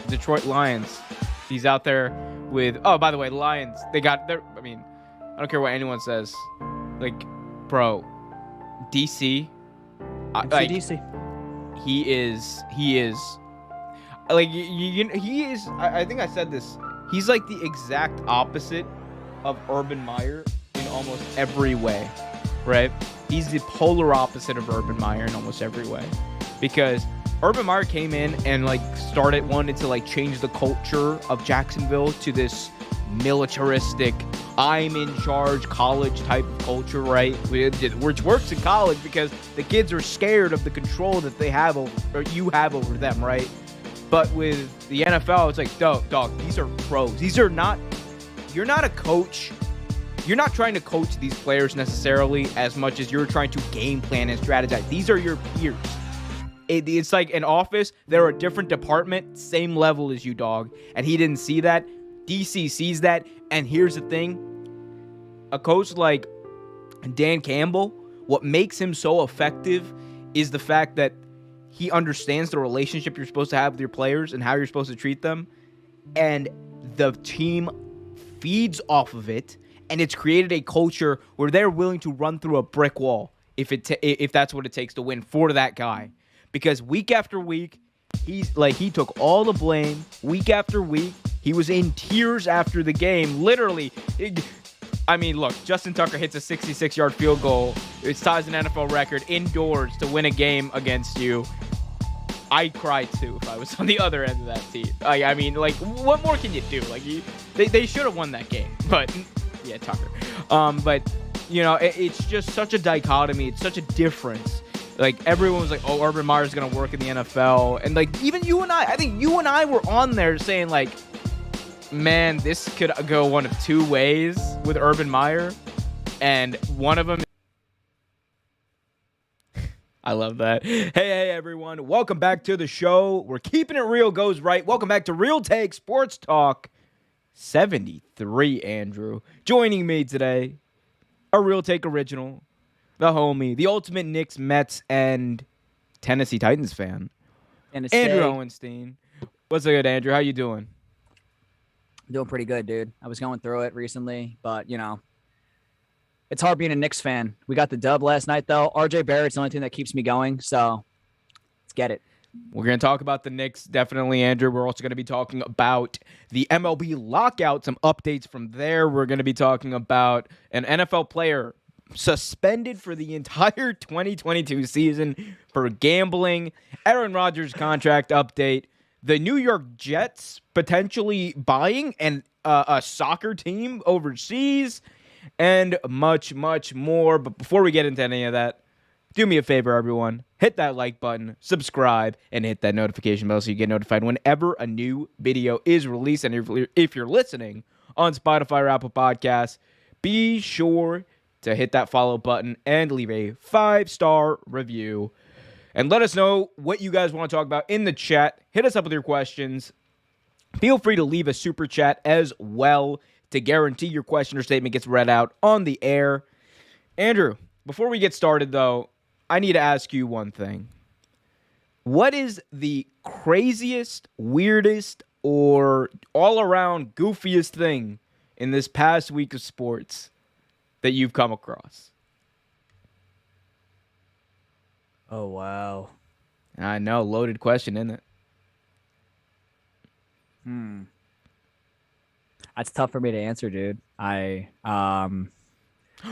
Detroit Lions. He's out there with. Oh, by the way, the Lions. They got their. I mean, I don't care what anyone says. Like, bro, DC. Like, DC. he is. Like, he is. I think I said this. He's like the exact opposite of Urban Meyer in almost every way, right? He's the polar opposite of Urban Meyer in almost every way, because Urban Meyer came in and like wanted to like change the culture of Jacksonville to this militaristic, I'm in charge college type of culture, right? Which works in college because the kids are scared of the control that they have over, or you have over them, right? But with the NFL, it's like, dog, these are pros. You're not a coach. You're not trying to coach these players necessarily as much as you're trying to game plan and strategize. These are your peers. It's like an office. They're a different department, same level as you, dog. And he didn't see that. DC sees that. And here's the thing. A coach like Dan Campbell, what makes him so effective is the fact that he understands the relationship you're supposed to have with your players and how you're supposed to treat them. And the team feeds off of it. And it's created a culture where they're willing to run through a brick wall if that's what it takes to win for that guy. Because week after week, he took all the blame. Week after week, he was in tears after the game. Literally, I mean, look, Justin Tucker hits a 66-yard field goal. It ties an NFL record indoors to win a game against you. I'd cry too if I was on the other end of that team. I mean, like, what more can you do? Like, they should have won that game. But yeah, Tucker. But you know, it's just such a dichotomy. It's such a difference. Like, everyone was like, oh, Urban Meyer's going to work in the NFL. And, like, even you and I think you and I were on there saying, like, man, this could go one of two ways with Urban Meyer. And one of them. I love that. Hey, everyone. Welcome back to the show. We're keeping it real goes right. Welcome back to Real Take Sports Talk 73, Andrew. Joining me today, a Real Take original. The homie, the ultimate Knicks, Mets, and Tennessee Titans fan, Andrew Owenstein. What's good, Andrew? How you doing? Doing pretty good, dude. I was going through it recently, but, you know, it's hard being a Knicks fan. We got the dub last night, though. RJ Barrett's the only thing that keeps me going, so let's get it. We're going to talk about the Knicks, definitely, Andrew. We're also going to be talking about the MLB lockout, some updates from there. We're going to be talking about an NFL player suspended for the entire 2022 season for gambling, Aaron Rodgers contract update, the New York Jets potentially buying a soccer team overseas, and much, much more. But before we get into any of that, do me a favor, everyone. Hit that like button, subscribe, and hit that notification bell so you get notified whenever a new video is released. And if you're listening on Spotify or Apple Podcasts, be sure to hit that follow button and leave a 5-star review. And let us know what you guys want to talk about in the chat. Hit us up with your questions. Feel free to leave a super chat as well to guarantee your question or statement gets read out on the air. Andrew, before we get started, though, I need to ask you one thing. What is the craziest, weirdest, or all-around goofiest thing in this past week of sports that you've come across? Oh, wow. I know, loaded question, isn't it? That's tough for me to answer, dude. Well,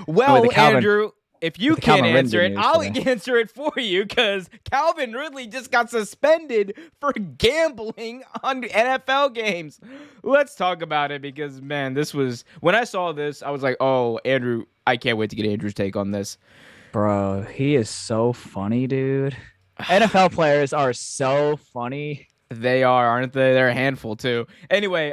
Calvin, Andrew, if you can't answer it, I'll today. answer it for you, because Calvin Ridley just got suspended for gambling on NFL games. Let's talk about it, because, man, when I saw this, I was like, oh, Andrew, I can't wait to get Andrew's take on this. Bro, he is so funny, dude. NFL players are so funny. They are, aren't they? They're a handful, too. Anyway,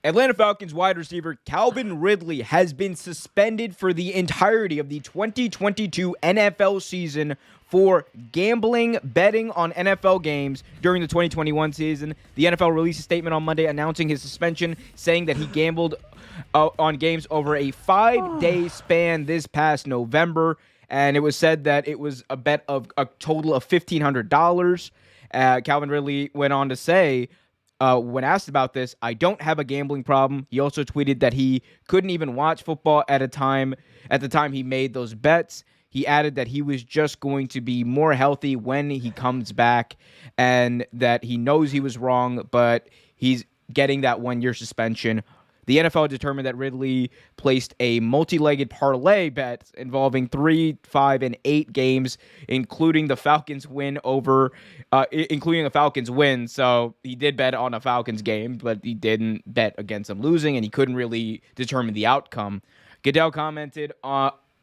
Atlanta Falcons wide receiver Calvin Ridley has been suspended for the entirety of the 2022 NFL season for gambling, betting on NFL games during the 2021 season. The NFL released a statement on Monday announcing his suspension, saying that he gambled on games over a 5-day span this past November, and it was said that it was a bet of a total of $1,500. Calvin Ridley went on to say when asked about this, I don't have a gambling problem. He also tweeted that he couldn't even watch football at the time he made those bets. He added that he was just going to be more healthy when he comes back, and that he knows he was wrong, but he's getting that 1-year suspension. The NFL determined that Ridley placed a multi-legged parlay bet involving 3, 5, and 8 games, including the Falcons win. So he did bet on a Falcons game, but he didn't bet against them losing, and he couldn't really determine the outcome. Goodell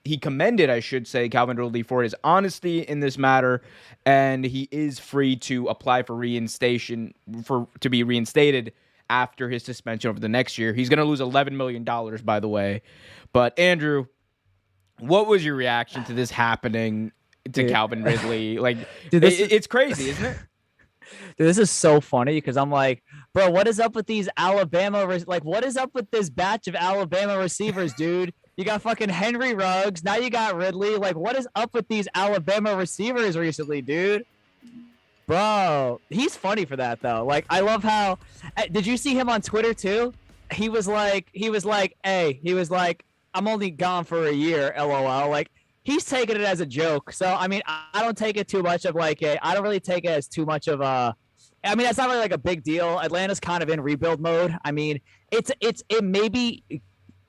he commended, I should say, Calvin Ridley for his honesty in this matter, and he is free to apply for to be reinstated after his suspension over the next year. He's going to lose $11 million, by the way. But Andrew, what was your reaction to this happening to Calvin Ridley? Like, dude, it's crazy, isn't it? Dude, this is so funny because I'm like, bro, what is up with these what is up with this batch of Alabama receivers, dude? You got fucking Henry Ruggs. Now you got Ridley. Like, what is up with these Alabama receivers recently, dude? Bro, he's funny for that though. Like, I love how. Did you see him on Twitter too? He was like, I'm only gone for a year, LOL. Like, he's taking it as a joke. So I mean, I don't take it too much of I don't really take it as too much of a. I mean, that's not really like a big deal. Atlanta's kind of in rebuild mode. I mean, it may be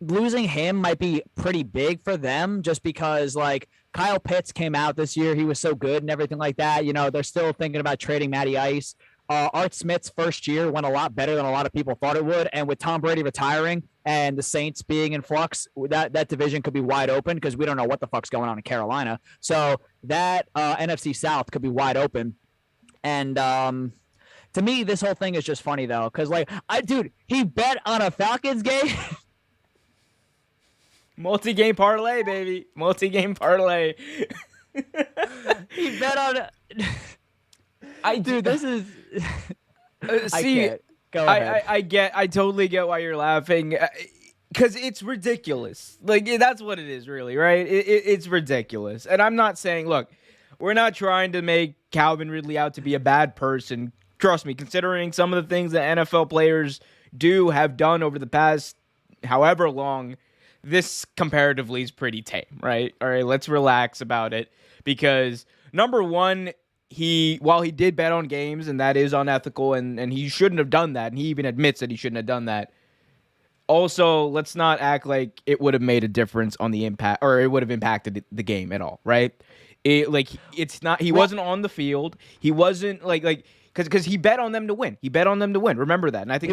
losing him might be pretty big for them just because like Kyle Pitts came out this year. He was so good and everything like that. You know, they're still thinking about trading Matty Ice. Art Smith's first year went a lot better than a lot of people thought it would. And with Tom Brady retiring and the Saints being in flux, that division could be wide open because we don't know what the fuck's going on in Carolina. So that NFC South could be wide open. And to me, this whole thing is just funny though. Cause like, he bet on a Falcons game. Multi-game parlay, baby. Multi-game parlay. He bet on this is see, Go ahead. I totally get why you're laughing. Because it's ridiculous. Like, that's what it is, really, right? It's ridiculous. And I'm not saying, look, we're not trying to make Calvin Ridley out to be a bad person. Trust me, considering some of the things that NFL players have done over the past however long, this comparatively is pretty tame, right? All right, let's relax about it. Because, number one, while he did bet on games, and that is unethical, and he shouldn't have done that, and he even admits that he shouldn't have done that. Also, let's not act like it would have made a difference on the impact, or it would have impacted the game at all, right? He wasn't on the field. He wasn't because he bet on them to win. He bet on them to win. Remember that, and I think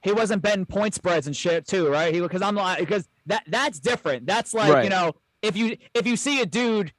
he wasn't betting point spreads and shit too, right? Because that's different. That's like, right. You know, if you see a dude,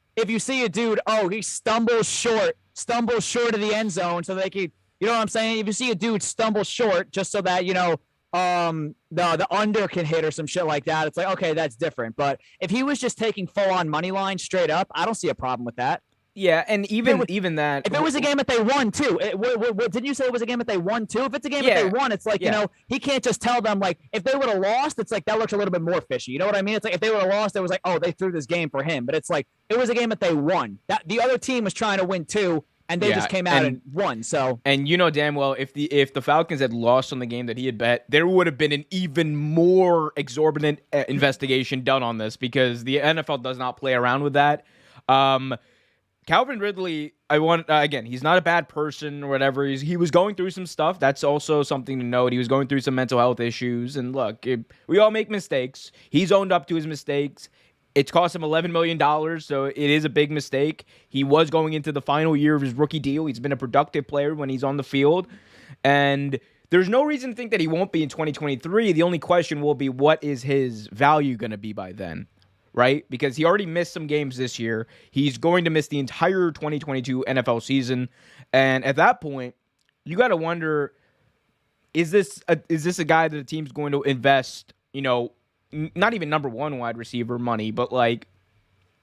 oh, he stumbles short of the end zone, so they can, you know what I'm saying? If you see a dude stumble short just so that, you know, the under can hit or some shit like that, it's like, okay, that's different. But if he was just taking full on money line straight up, I don't see a problem with that. Yeah, and even that. If it was a game that they won too, didn't you say it was a game that they won too? If it's a game that they won, it's like, you know, he can't just tell them, like, if they would have lost, it's like that looks a little bit more fishy. You know what I mean? It's like if they would have lost, it was like, oh, they threw this game for him. But it's like it was a game that they won. That the other team was trying to win too, and they just came out and won. So, and you know damn well if the Falcons had lost on the game that he had bet, there would have been an even more exorbitant investigation done on this because the NFL does not play around with that. Calvin Ridley, again, he's not a bad person or whatever. He was going through some stuff. That's also something to note. He was going through some mental health issues. And look, we all make mistakes. He's owned up to his mistakes. It's cost him $11 million, so it is a big mistake. He was going into the final year of his rookie deal. He's been a productive player when he's on the field. And there's no reason to think that he won't be in 2023. The only question will be, what is his value going to be by then? Right? Because he already missed some games this year. He's going to miss the entire 2022 NFL season. And at that point, you got to wonder, is this a guy that the team's going to invest, you know, not even number one wide receiver money, but like,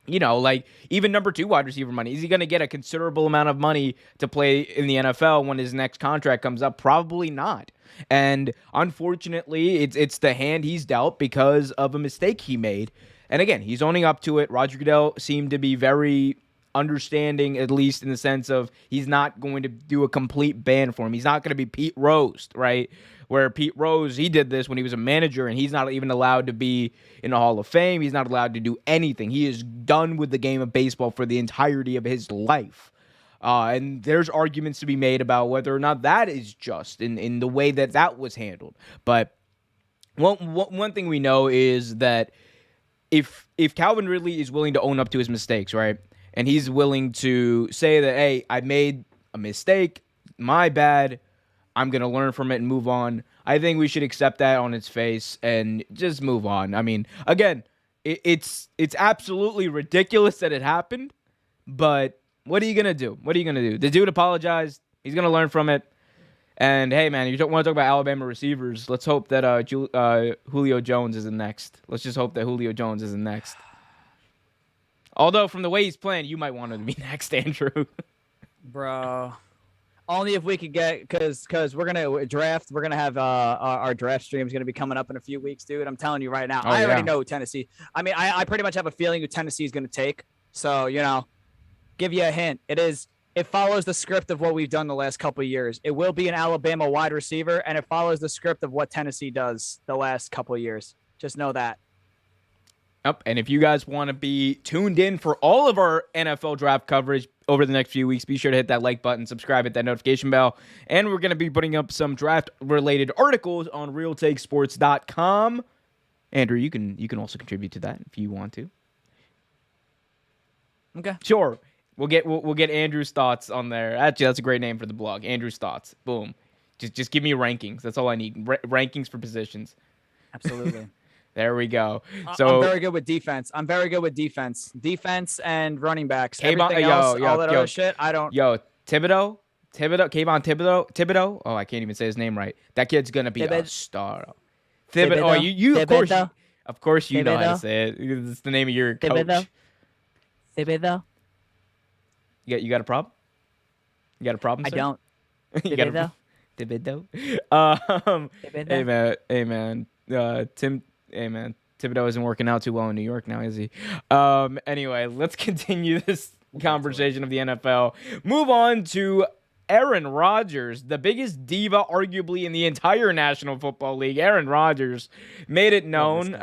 you know, like even number two wide receiver money? Is he going to get a considerable amount of money to play in the NFL when his next contract comes up? Probably not. And unfortunately, it's the hand he's dealt because of a mistake he made. And again, he's owning up to it. Roger Goodell seemed to be very understanding, at least in the sense of he's not going to do a complete ban for him. He's not going to be Pete Rose, right? Where Pete Rose, he did this when he was a manager, and he's not even allowed to be in the Hall of Fame. He's not allowed to do anything. He is done with the game of baseball for the entirety of his life. And there's arguments to be made about whether or not that is just in the way that was handled. But one thing we know is that if Calvin Ridley is willing to own up to his mistakes, right, and he's willing to say that, hey, I made a mistake, my bad, I'm going to learn from it and move on, I think we should accept that on its face and just move on. I mean, again, it's absolutely ridiculous that it happened, but what are you going to do? What are you going to do? The dude apologized. He's going to learn from it. And, hey, man, you don't want to talk about Alabama receivers. Let's hope that Julio Jones isn't next. Let's just hope that Julio Jones isn't next. Although, from the way he's playing, you might want him to be next, Andrew. Bro. Only if we could get, because we're going to draft. We're going to have our draft stream is going to be coming up in a few weeks, dude. I'm telling you right now. I already know who Tennessee. I mean, I pretty much have a feeling who Tennessee is going to take. So, give you a hint. It follows the script of what we've done the last couple of years. It will be an Alabama wide receiver, and it follows the script of what Tennessee does the last couple of years. Just know that. Yep. And if you guys want to be tuned in for all of our NFL draft coverage over the next few weeks, be sure to hit that like button, subscribe, hit that notification bell. And we're going to be putting up some draft-related articles on RealTakeSports.com. Andrew, you can also contribute to that if you want to. Okay. Sure. We'll get Andrew's thoughts on there. Actually, that's a great name for the blog. Andrew's thoughts. Boom. Just give me rankings. That's all I need. Rankings for positions. Absolutely. There we go. So I'm very good with defense. Defense and running backs. Everything else, all that other shit, I don't. Kayvon Thibodeau. Oh, I can't even say his name right. That kid's gonna be a star. Thibodeau. Oh, you of course you know how to say it. It's the name of your coach. Thibodeau. You got a problem? You got a problem, sir? I don't. You got a Thibodeau? Hey man. Thibodeau isn't working out too well in New York now, is he? Anyway, let's continue this conversation of the NFL. Move on to Aaron Rodgers, the biggest diva arguably in the entire National Football League. Aaron Rodgers made it known,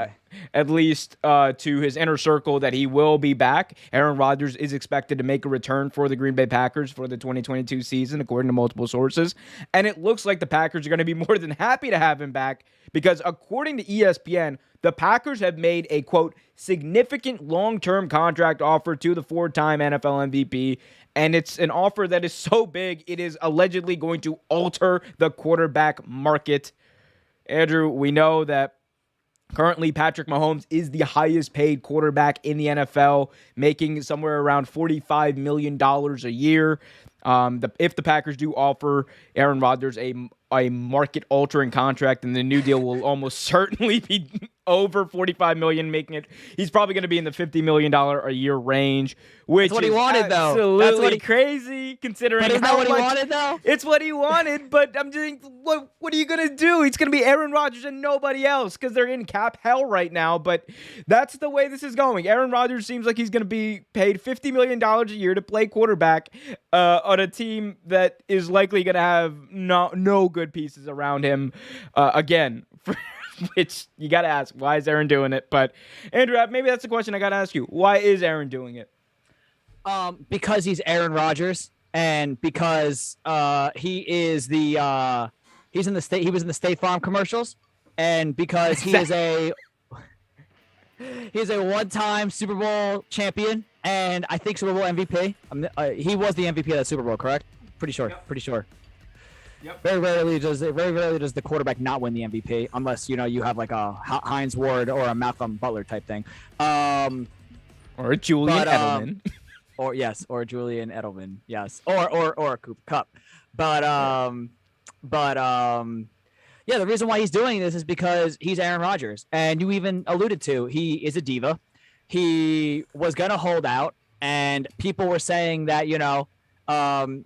at least to his inner circle, that he will be back. Aaron Rodgers is expected to make a return for the Green Bay Packers for the 2022 season, according to multiple sources. And it looks like the Packers are going to be more than happy to have him back because, according to ESPN, the Packers have made a, quote, significant long-term contract offer to the four-time NFL MVP. And it's an offer that is so big, it is allegedly going to alter the quarterback market. Andrew, we know that currently Patrick Mahomes is the highest paid quarterback in the NFL, making somewhere around $45 million a year. If the Packers do offer Aaron Rodgers a market-altering contract, then the new deal will almost certainly be over $45 million, making it. He's probably going to be in the $50 million a year range, which That's what is he wanted, though. Absolutely crazy, considering but isn't how that what much he wanted, though? It's what he wanted. But I'm just, what are you going to do? He's going to be Aaron Rodgers and nobody else because they're in cap hell right now. But that's the way this is going. Aaron Rodgers seems like he's going to be paid $50 million a year to play quarterback on a team that is likely going to have no good pieces around him. Again, which you got to ask, why is Aaron doing it? But Andrew, maybe that's the question I got to ask you. Why is Aaron doing it? Because he's Aaron Rodgers, and because he is he was in the State Farm commercials, and because he is a one-time Super Bowl champion, and I think Super Bowl MVP. He was the MVP of that Super Bowl, correct? Pretty sure. Yep. Pretty sure. Yep. Very rarely does the quarterback not win the MVP, unless you have like a Hines Ward or a Malcolm Butler type thing, or a Julian Edelman, or Julian Edelman, yes, or a Cooper Kupp, but yeah, the reason why he's doing this is because he's Aaron Rodgers, and you even alluded to he is a diva. He was gonna hold out, and people were saying that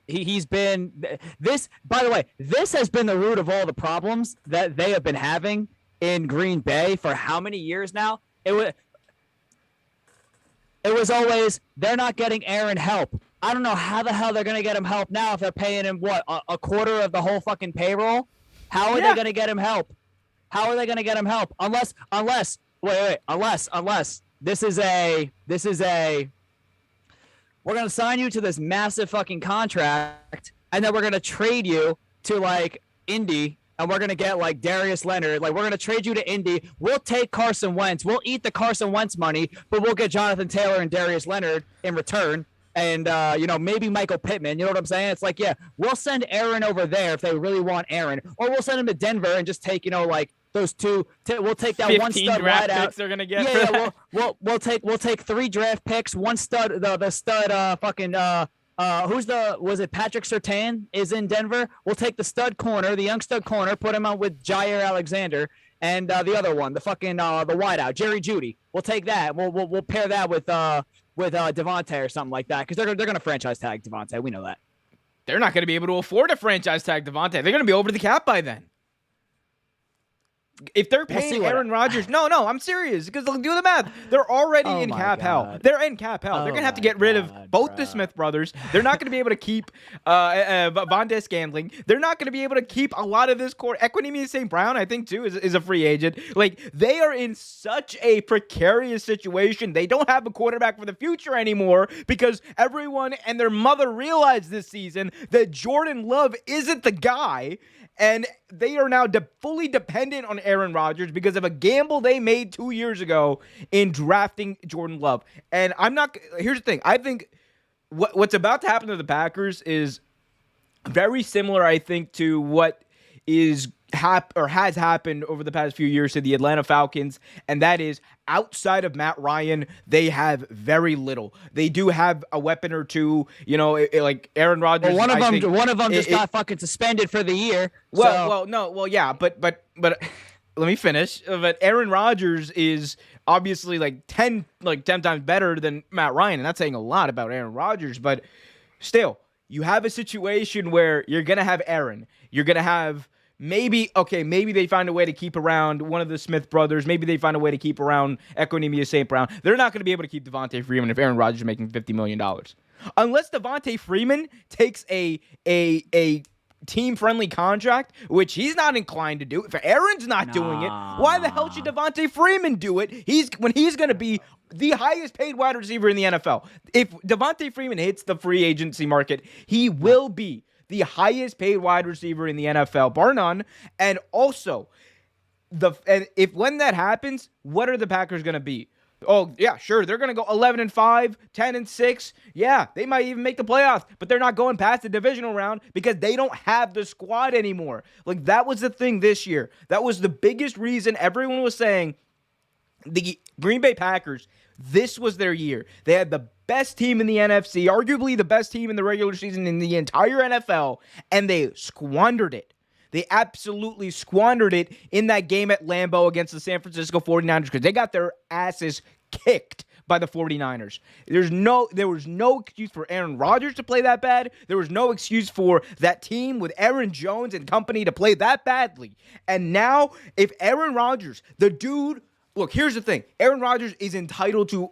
he's been this. By the way, this has been the root of all the problems that they have been having in Green Bay for how many years now? it was always they're not getting Aaron help. I don't know how the hell they're gonna get him help now if they're paying him what a quarter of the whole fucking payroll. How are they gonna get him help? How are they gonna get him help? Unless this is a we're gonna sign you to this massive fucking contract, and then we're gonna trade you to like Indy, and we're gonna get like Darius Leonard. Like we're gonna trade you to Indy. We'll take Carson Wentz. We'll eat the Carson Wentz money, but we'll get Jonathan Taylor and Darius Leonard in return. And maybe Michael Pittman. You know what I'm saying? It's like, yeah, we'll send Aaron over there if they really want Aaron, or we'll send him to Denver and just take like those two. We'll take that one stud draft wideout. picks they're gonna get. Yeah, we'll take 3 draft picks, one stud. The stud was it Patrick Surtain is in Denver? We'll take the stud corner, the young stud corner, put him out with Jair Alexander, and the other one, the wideout, Jerry Jeudy. We'll take that. We'll pair that with Devontae or something like that, because they're gonna franchise tag Devontae. We know that. They're not gonna be able to afford a franchise tag Devontae. They're gonna be over the cap by then. If they're paying Aaron Rodgers, no, I'm serious. Because do the math. They're already in cap hell. They're in cap hell. They're gonna have to get rid of both the Smith brothers. They're not gonna be able to keep Valdez Scantling. They're not gonna be able to keep a lot of this core. Equanimeous St. Brown, I think too, is a free agent. Like they are in such a precarious situation. They don't have a quarterback for the future anymore because everyone and their mother realized this season that Jordan Love isn't the guy. And they are now fully dependent on Aaron Rodgers because of a gamble they made 2 years ago in drafting Jordan Love. And here's the thing. I think what's about to happen to the Packers is very similar, I think, to what has happened over the past few years to the Atlanta Falcons, and that is outside of Matt Ryan, they have very little. They do have a weapon or two, like Aaron Rodgers. Well, one of them just got fucking suspended for the year. Yeah, but let me finish. But Aaron Rodgers is obviously like 10 times better than Matt Ryan, and that's saying a lot about Aaron Rodgers. But still, you have a situation where you're gonna have Aaron. You're gonna have. Maybe they find a way to keep around one of the Smith brothers. Maybe they find a way to keep around Equanimeous St. Brown. They're not going to be able to keep Devontae Freeman if Aaron Rodgers is making $50 million. Unless Devontae Freeman takes a team-friendly contract, which he's not inclined to do. If Aaron's not doing it, why the hell should Devontae Freeman do it? He's going to be the highest paid wide receiver in the NFL. If Devontae Freeman hits the free agency market, he will be the highest paid wide receiver in the NFL, bar none. And also, when that happens, what are the Packers going to be? Oh, yeah, sure. They're going to go 11-5, 10-6. Yeah, they might even make the playoffs, but they're not going past the divisional round because they don't have the squad anymore. Like, that was the thing this year. That was the biggest reason everyone was saying the Green Bay Packers, this was their year. They had the best team in the NFC, arguably the best team in the regular season in the entire NFL, and they squandered it. They absolutely squandered it in that game at Lambeau against the San Francisco 49ers because they got their asses kicked by the 49ers. There was no excuse for Aaron Rodgers to play that bad. There was no excuse for that team with Aaron Jones and company to play that badly. And now, if Aaron Rodgers, the dude, look, here's the thing. Aaron Rodgers is entitled to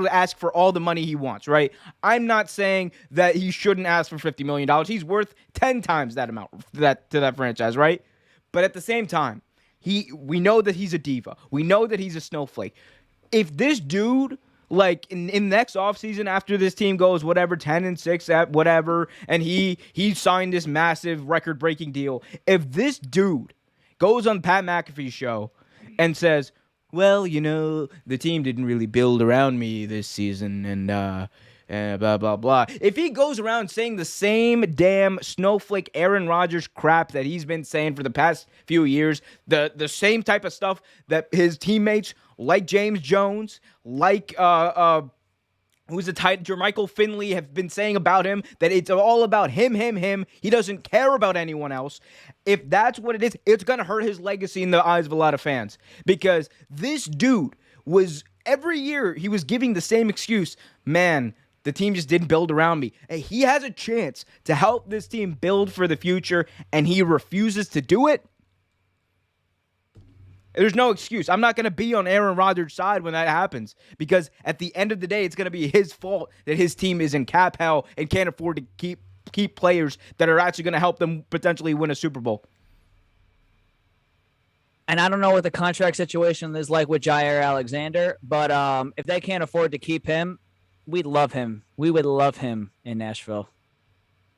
ask for all the money he wants, right? I'm not saying that he shouldn't ask for $50 million. He's worth 10 times that amount to that franchise, right? But at the same time, we know that he's a diva. We know that he's a snowflake. If this dude, like in next offseason after this team goes whatever 10-6 at whatever, and he signed this massive record-breaking deal, if this dude goes on Pat McAfee's show and says, well, the team didn't really build around me this season, and blah, blah, blah. If he goes around saying the same damn snowflake Aaron Rodgers crap that he's been saying for the past few years, the same type of stuff that his teammates like James Jones, like who's the tight Jermichael Finley have been saying about him, that it's all about him. He doesn't care about anyone else. If that's what it is, it's going to hurt his legacy in the eyes of a lot of fans. Because this dude was, every year, he was giving the same excuse. Man, the team just didn't build around me. And he has a chance to help this team build for the future, and he refuses to do it. There's no excuse. I'm not going to be on Aaron Rodgers' side when that happens because at the end of the day, it's going to be his fault that his team is in cap hell and can't afford to keep players that are actually going to help them potentially win a Super Bowl. And I don't know what the contract situation is like with Jair Alexander, but if they can't afford to keep him, we'd love him. We would love him in Nashville.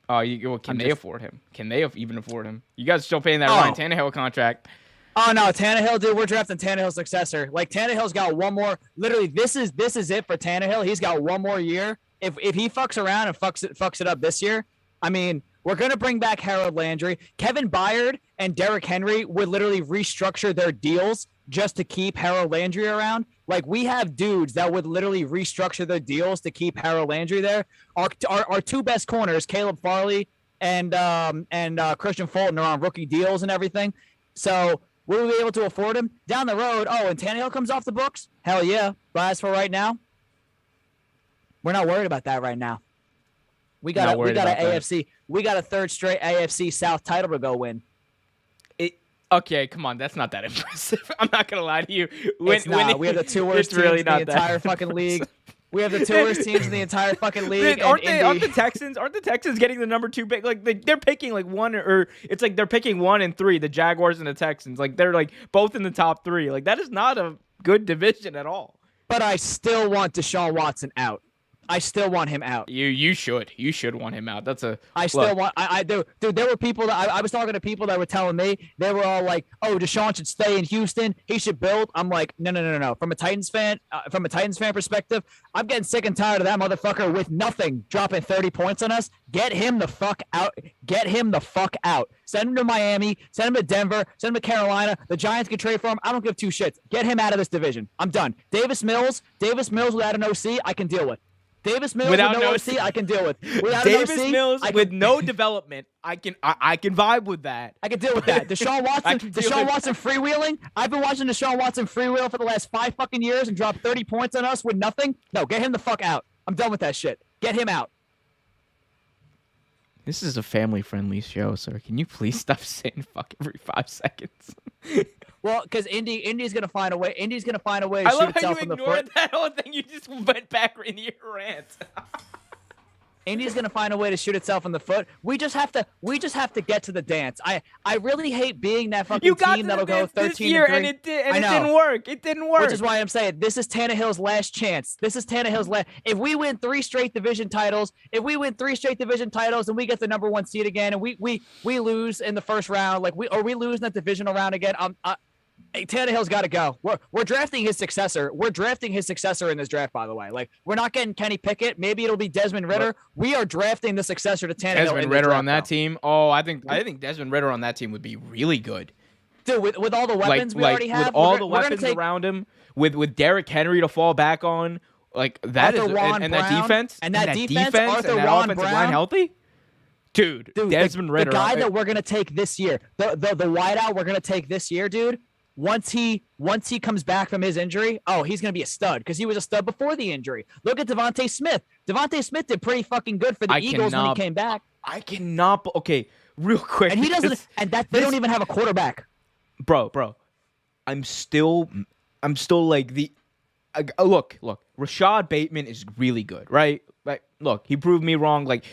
Can they afford him? Can they even afford him? You guys are still paying that Ryan Tannehill contract. Oh no, Tannehill, dude, we're drafting Tannehill's successor. Like Tannehill's got one more. Literally, this is it for Tannehill. He's got one more year. If he fucks around and fucks it up this year, I mean, we're gonna bring back Harold Landry. Kevin Byard and Derrick Henry would literally restructure their deals just to keep Harold Landry around. Like we have dudes that would literally restructure their deals to keep Harold Landry there. Our two best corners, Caleb Farley and Christian Fulton, are on rookie deals and everything. So will we be able to afford him down the road? Oh, and Tannehill comes off the books? Hell yeah. But as for right now, we're not worried about that right now. We got a third straight AFC South title to go win. Okay, come on, that's not that impressive. I'm not gonna lie to you. We have the two worst teams in the entire fucking league. We have the two worst teams in the entire fucking league. Aren't the Texans getting the number 2 pick? Like they're picking like one, or it's like they're picking 1 and 3. The Jaguars and the Texans, like they're like both in the top 3. Like that is not a good division at all. But I still want Deshaun Watson out. I still want him out. You should want him out. Dude, there were people that I was talking to people that were telling me, they were all like, "Oh, Deshaun should stay in Houston. He should build." I'm like, no. From a Titans fan perspective, I'm getting sick and tired of that motherfucker with nothing dropping 30 points on us. Get him the fuck out. Get him the fuck out. Send him to Miami. Send him to Denver. Send him to Carolina. The Giants can trade for him. I don't give two shits. Get him out of this division. I'm done. Davis Mills without an OC, I can deal with. Davis Mills without no OC, I can deal with. Without Davis Mills with no development, I can vibe with that. I can deal with that. Deshaun Watson freewheeling. I've been watching Deshaun Watson freewheel for the last 5 fucking years and drop 30 points on us with nothing. No, get him the fuck out. I'm done with that shit. Get him out. This is a family-friendly show, sir. Can you please stop saying fuck every 5 seconds? Well, because Indy's gonna find a way. Indy's gonna find a way to shoot itself in the foot. I love how you ignored that whole thing. You just went back into your rant. Indy's gonna find a way to shoot itself in the foot. We just have to get to the dance. I really hate being that fucking team that'll go 13 this year, and it didn't work. It didn't work. Which is why I'm saying this is Tannehill's last chance. If we win 3 straight division titles, and we get the number 1 seed again, and we lose in the first round, we lose in that divisional round again, Tannehill's got to go. We're drafting his successor. We're drafting his successor in this draft, by the way. Like, we're not getting Kenny Pickett. Maybe it'll be Desmond Ritter. We are drafting the successor to Tannehill. Desmond Ritter on that team. Oh, I think Desmond Ritter on that team would be really good. Dude, with all the weapons we already have, with all the weapons around him, with Derrick Henry to fall back on, like that is that defense and that defense, Arthur Ron Brown line healthy. Dude, Desmond Ritter, the guy that we're gonna take this year, the wideout we're gonna take this year, dude. Once he comes back from his injury, he's going to be a stud because he was a stud before the injury. Look at Devontae Smith. Devontae Smith did pretty fucking good for the Eagles when he came back. I cannot. Okay, real quick. And he doesn't. And they don't even have a quarterback. Bro. I'm still like look. Rashad Bateman is really good, right? Like, look, he proved me wrong. Like,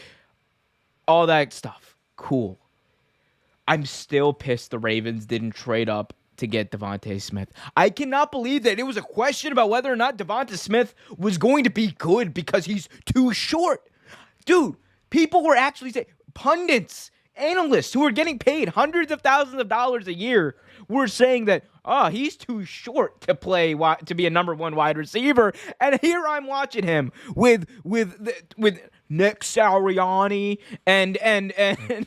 all that stuff, cool. I'm still pissed the Ravens didn't trade up to get Devontae Smith. I cannot believe that it was a question about whether or not Devontae Smith was going to be good because he's too short. Dude, people were actually saying, pundits, analysts who are getting paid hundreds of thousands of dollars a year were saying that, he's too short to be a number 1 wide receiver. And here I'm watching him with Nick Sirianni and Jalen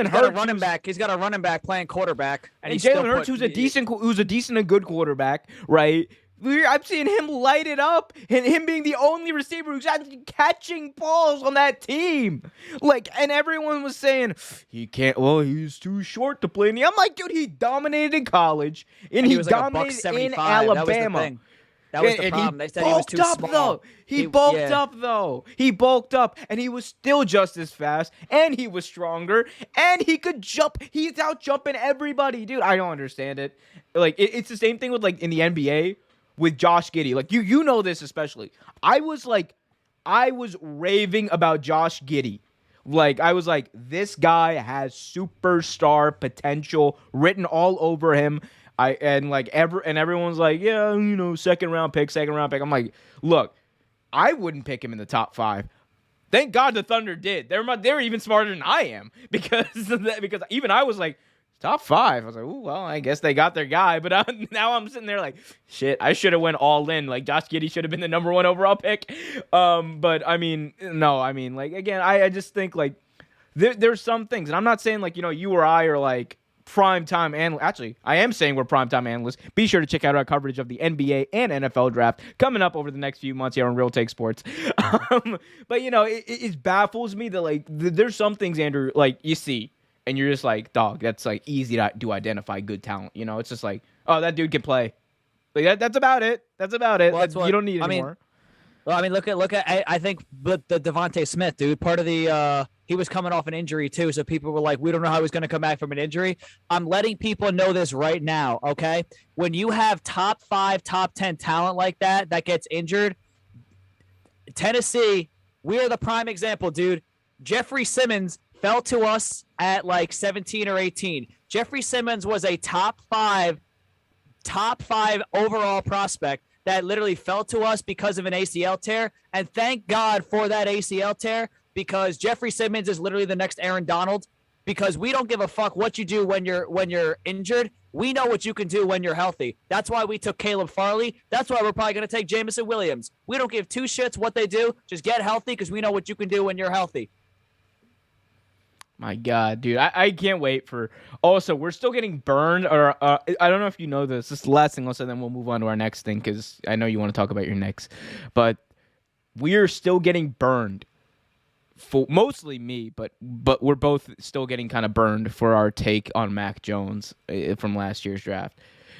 Hurts. He's got a running back playing quarterback, and Jalen Hurts, who's a decent and good quarterback, right? I'm seeing him light it up, and him being the only receiver who's actually catching balls on that team. Like, and everyone was saying he can't. Well, he's too short to play in the. I'm like, dude, he dominated in college, and he dominated in Alabama. That was the And problem. he They said he was too bulked up small. though. He bulked yeah. up though. He bulked up, and he was still just as fast, and he was stronger, and he could jump. He's out jumping everybody, dude. I don't understand it. Like it's the same thing with like in the NBA with Josh Giddey. Like you know this especially. I was raving about Josh Giddey. Like I was like, this guy has superstar potential written all over him. Everyone's like, yeah, second round pick. I'm like, look, I wouldn't pick him in the top 5. Thank God the Thunder did. They're even smarter than I am because even I was like, top 5. I was like, ooh, well, I guess they got their guy. But now I'm sitting there like, shit, I should have went all in. Like Josh Giddey should have been the number 1 overall pick. But I mean, no, I mean, like again, I just think like there's some things, and I'm not saying like you or I are like prime time analysts. Actually, I am saying we're prime time analysts. Be sure to check out our coverage of the NBA and NFL draft coming up over the next few months here on Real Take Sports. But it baffles me that like there's some things, Andrew, like you see, and you're just like, dog, that's like easy to identify good talent. It's just like, oh, that dude can play. Like that's about it. That's about it. You don't need anymore. Well, I mean, look at. I think, but the Devontae Smith dude, part of the he was coming off an injury too, so people were like, we don't know how he's going to come back from an injury. I'm letting people know this right now, okay? When you have top 5, top 10 talent like that gets injured, Tennessee, we are the prime example, dude. Jeffrey Simmons fell to us at like 17 or 18. Jeffrey Simmons was a top 5 overall prospect that literally fell to us because of an ACL tear. And thank God for that ACL tear, because Jeffrey Simmons is literally the next Aaron Donald, because we don't give a fuck what you do when you're injured. We know what you can do when you're healthy. That's why we took Caleb Farley. That's why we're probably going to take Jamison Williams. We don't give 2 shits what they do. Just get healthy, because we know what you can do when you're healthy. My God, dude, I can't wait for. Also, we're still getting burned, or I don't know if you know this. This is the last thing I'll say, then we'll move on to our next thing, because I know you want to talk about your Knicks. But we are still getting burned. For mostly me, but we're both still getting kind of burned for our take on Mac Jones from last year's draft.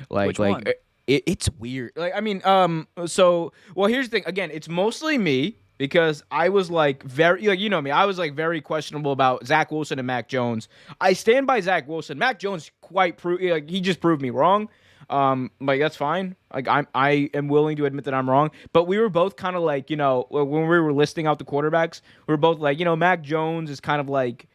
Which one? It's weird. Like I mean, here's the thing. Again, it's mostly me. Because I was like very, like, you know me, I was like very questionable about Zach Wilson and Mac Jones. I stand by Zach Wilson. Mac Jones he just proved me wrong. Like that's fine. Like I am willing to admit that I'm wrong. But we were both kind of like, when we were listing out the quarterbacks, we were both like, Mac Jones is kind of like,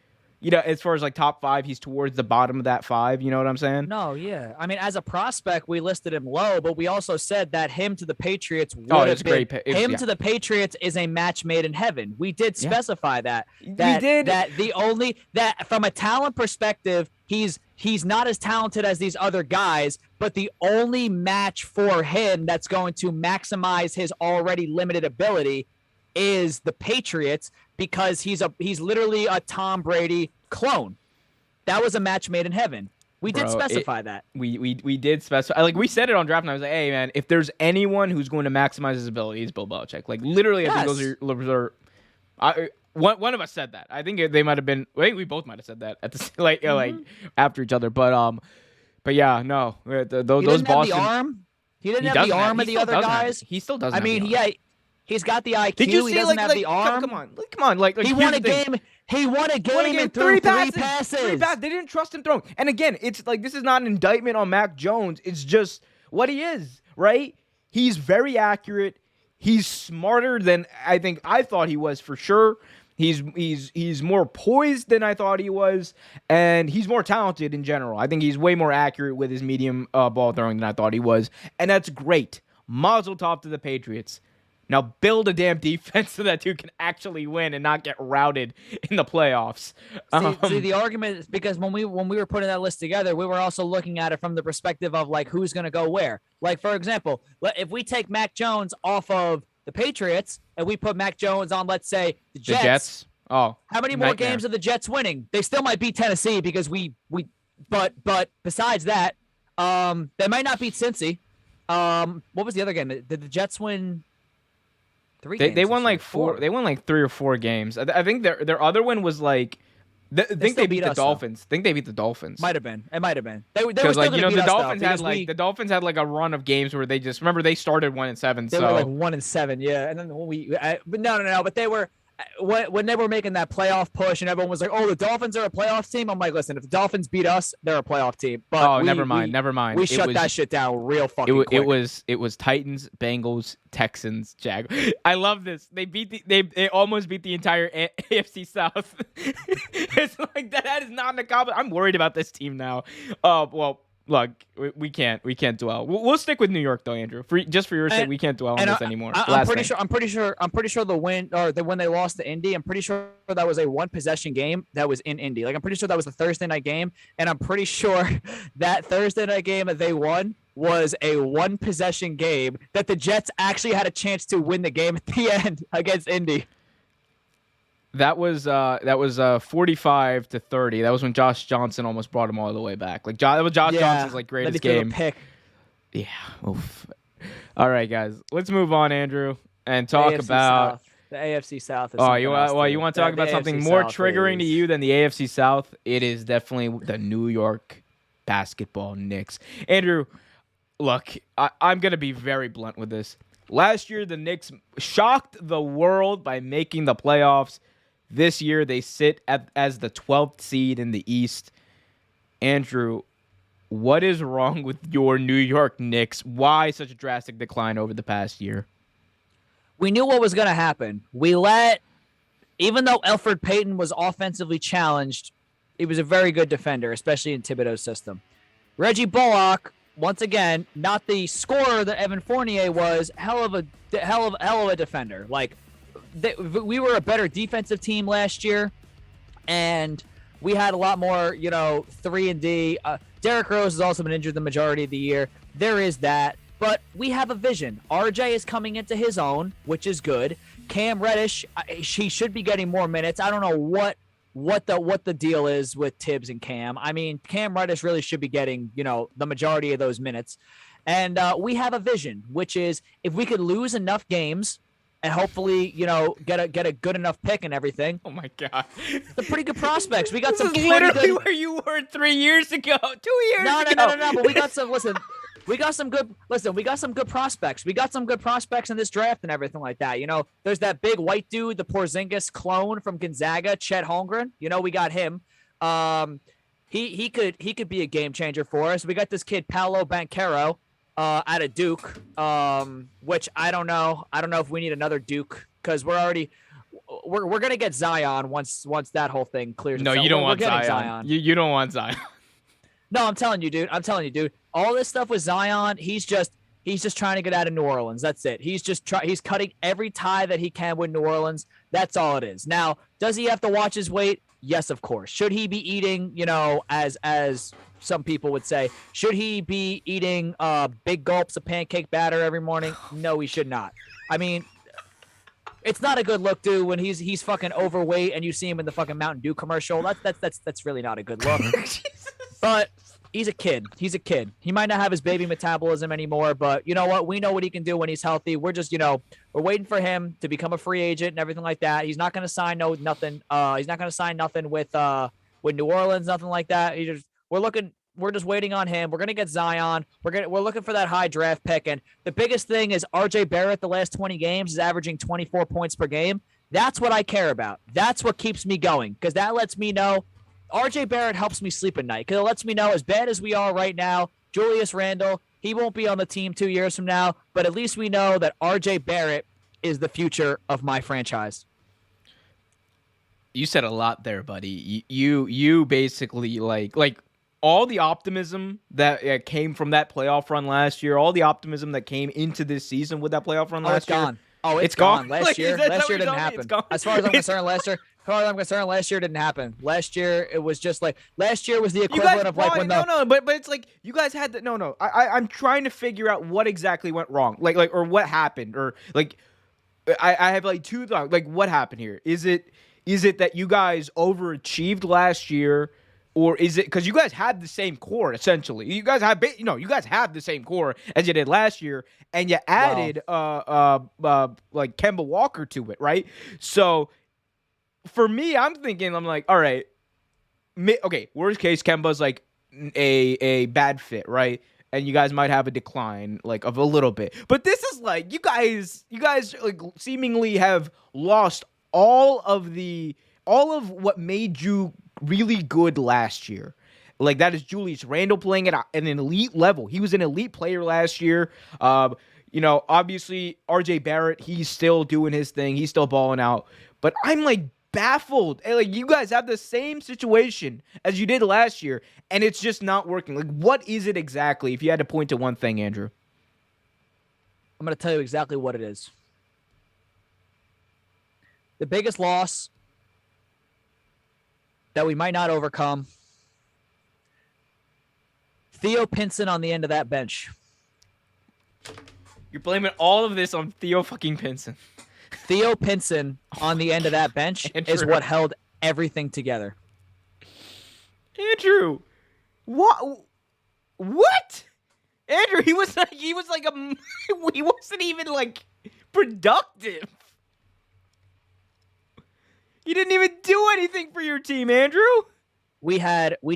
as far as like top 5, he's towards the bottom of that 5. You know what I'm saying? No, yeah. I mean, as a prospect, we listed him low, but we also said that him to the Patriots would have been. To the Patriots is a match made in heaven. We did specify that. We did. That from a talent perspective, he's not as talented as these other guys, but the only match for him that's going to maximize his already limited ability is the Patriots, because he's literally a Tom Brady clone. That was a match made in heaven. We did specify that. We did specify. Like we said it on draft, and I was like, hey man, if there's anyone who's going to maximize his ability, it's Bill Belichick. Like literally, I think those are. One of us said that. I think they might have been. I think we both might have said that at the like after each other. But yeah, no. Those Boston. Have the arm. He didn't have the arm of the other guys. He still doesn't. I mean, He's got the IQ. Did you see, he doesn't have the arm. Come on. Like he won a game. He won a game and threw 3 passes. 3 passes. They didn't trust him throwing. And again, it's like this is not an indictment on Mac Jones. It's just what he is, right? He's very accurate. He's smarter than I thought he was for sure. He's more poised than I thought he was, and he's more talented in general. I think he's way more accurate with his medium ball throwing than I thought he was, and that's great. Mazel tov to the Patriots. Now build a damn defense so that dude can actually win and not get routed in the playoffs. See, the argument is because when we were putting that list together, we were also looking at it from the perspective of like who's going to go where. Like for example, if we take Mac Jones off of the Patriots and we put Mac Jones on, let's say the Jets. Oh, how many more games are the Jets winning? They still might beat Tennessee because but besides that, they might not beat Cincy. What was the other game? Did the Jets win? They won like 4. They won like 3 or 4 games. I think their other one was like Think they beat the Dolphins. Think they beat the Dolphins. Might have been. It might have been. They were Because still like going to beat the us, Dolphins though, had like the Dolphins had like a run of games where they just remember they started 1-7. They so were like 1-7, yeah. And then but no. But they were when they were making that playoff push, and everyone was like, "Oh, the Dolphins are a playoff team." I'm like, "Listen, if the Dolphins beat us, they're a playoff team." But never mind. We shut that shit down real fucking quick. It was Titans, Bengals, Texans, Jaguars. I love this. They they almost beat the entire AFC South. It's like that is not an accomplishment. I'm worried about this team now. Well. Look, we can't dwell. We'll stick with New York though, Andrew. Just for your sake, we can't dwell on this anymore. I'm pretty sure the win or when they lost to Indy, I'm pretty sure that was a one possession game that was in Indy. Like I'm pretty sure that was the Thursday night game, and I'm pretty sure that Thursday night game that they won was a one possession game that the Jets actually had a chance to win the game at the end against Indy. That was 45-30. That was when Josh Johnson almost brought him all the way back. Like that was Josh Johnson's like greatest game. Pick. Yeah. Oof. All right, guys. Let's move on, Andrew, and talk about the AFC South. You want to talk about something more triggering to you than the AFC South? It is definitely the New York basketball Knicks. Andrew, look, I'm gonna be very blunt with this. Last year, the Knicks shocked the world by making the playoffs. This year, they sit as the 12th seed in the East. Andrew, what is wrong with your New York Knicks? Why such a drastic decline over the past year? We knew what was going to happen. Even though Elfrid Payton was offensively challenged, he was a very good defender, especially in Thibodeau's system. Reggie Bullock, once again, not the scorer that Evan Fournier was, hell of a defender. Like, we were a better defensive team last year, and we had a lot more, 3-and-D. Derrick Rose has also been injured the majority of the year. There is that, but we have a vision. RJ is coming into his own, which is good. Cam Reddish, he should be getting more minutes. I don't know what the deal is with Tibbs and Cam. I mean, Cam Reddish really should be getting, the majority of those minutes. And we have a vision, which is if we could lose enough games and hopefully, get a good enough pick and everything. Oh my God, the pretty good prospects. We got this some. Is literally where you were 3 years ago, 2 years ago. No. But we got some. Listen, we got some good. Listen, we got some good prospects. We got some good prospects in this draft and everything like that. There's that big white dude, the Porzingis clone from Gonzaga, Chet Holmgren. We got him. He could be a game changer for us. We got this kid Paolo Banchero. Out of Duke, which I don't know. I don't know if we need another Duke because we're gonna get Zion once that whole thing clears. No, you don't want Zion. You don't want Zion. No, I'm telling you, dude. All this stuff with Zion, he's just trying to get out of New Orleans. That's it. He's cutting every tie that he can with New Orleans. That's all it is. Now, does he have to watch his weight? Yes, of course. Should he be eating, as some people would say, should he be eating big gulps of pancake batter every morning? No, he should not. I mean, it's not a good look, dude, when he's fucking overweight and you see him in the fucking Mountain Dew commercial. That's really not a good look. But he's a kid. He might not have his baby metabolism anymore, but you know what? We know what he can do when he's healthy. We're just, we're waiting for him to become a free agent and everything like that. He's not going to sign nothing. He's not going to sign nothing with New Orleans, nothing like that. We're just waiting on him. We're going to get Zion. We're looking for that high draft pick. And the biggest thing is RJ Barrett the last 20 games is averaging 24 points per game. That's what I care about. That's what keeps me going because that lets me know RJ Barrett helps me sleep at night because it lets me know as bad as we are right now, Julius Randle, he won't be on the team 2 years from now, but at least we know that RJ Barrett is the future of my franchise. You said a lot there, buddy. You basically like all the optimism that came from that playoff run last year, all the optimism that came into this season with that playoff run last year. Gone. Oh, it's gone. Last year didn't happen. As far as I'm concerned, last year didn't happen. Last year it was just like last year was the equivalent of like when but it's like you guys had the I'm trying to figure out what exactly went wrong, like or what happened, or like I have like two thoughts. Like what happened here? Is it that you guys overachieved last year? Or is it because you guys had the same core essentially? You guys have the same core as you did last year, and you added like Kemba Walker to it, right? So for me, I'm like, all right, okay, worst case, Kemba's like a bad fit, right? And you guys might have a decline like of a little bit. But this is like you guys like seemingly have lost all of what made you really good last year. Like that is Julius Randle playing at an elite level. He was an elite player last year. Obviously RJ Barrett, he's still doing his thing. He's still balling out. But I'm like baffled. Like you guys have the same situation as you did last year, and it's just not working. Like, what is it exactly? If you had to point to one thing, Andrew. I'm going to tell you exactly what it is. The biggest loss that we might not overcome. Theo Pinson on the end of that bench. You're blaming all of this on Theo fucking Pinson. Theo Pinson on the end of that bench is what held everything together. Andrew, what? Andrew, he wasn't even like productive. You didn't even do anything for your team, Andrew. We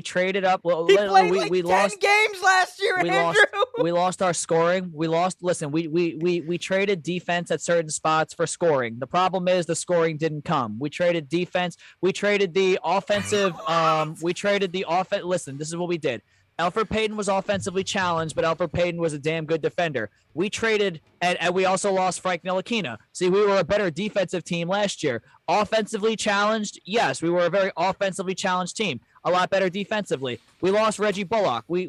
traded up. Well, he played we 10 lost games last year, Andrew. We lost our scoring. Listen, we traded defense at certain spots for scoring. The problem is the scoring didn't come. We traded defense. We traded the offensive. Listen, this is what we did. Elfrid Payton was offensively challenged, but Elfrid Payton was a damn good defender. We traded, and we also lost Frank Ntilikina. See, we were a better defensive team last year. Offensively challenged, yes, we were a very offensively challenged team. A lot better defensively. We lost Reggie Bullock. We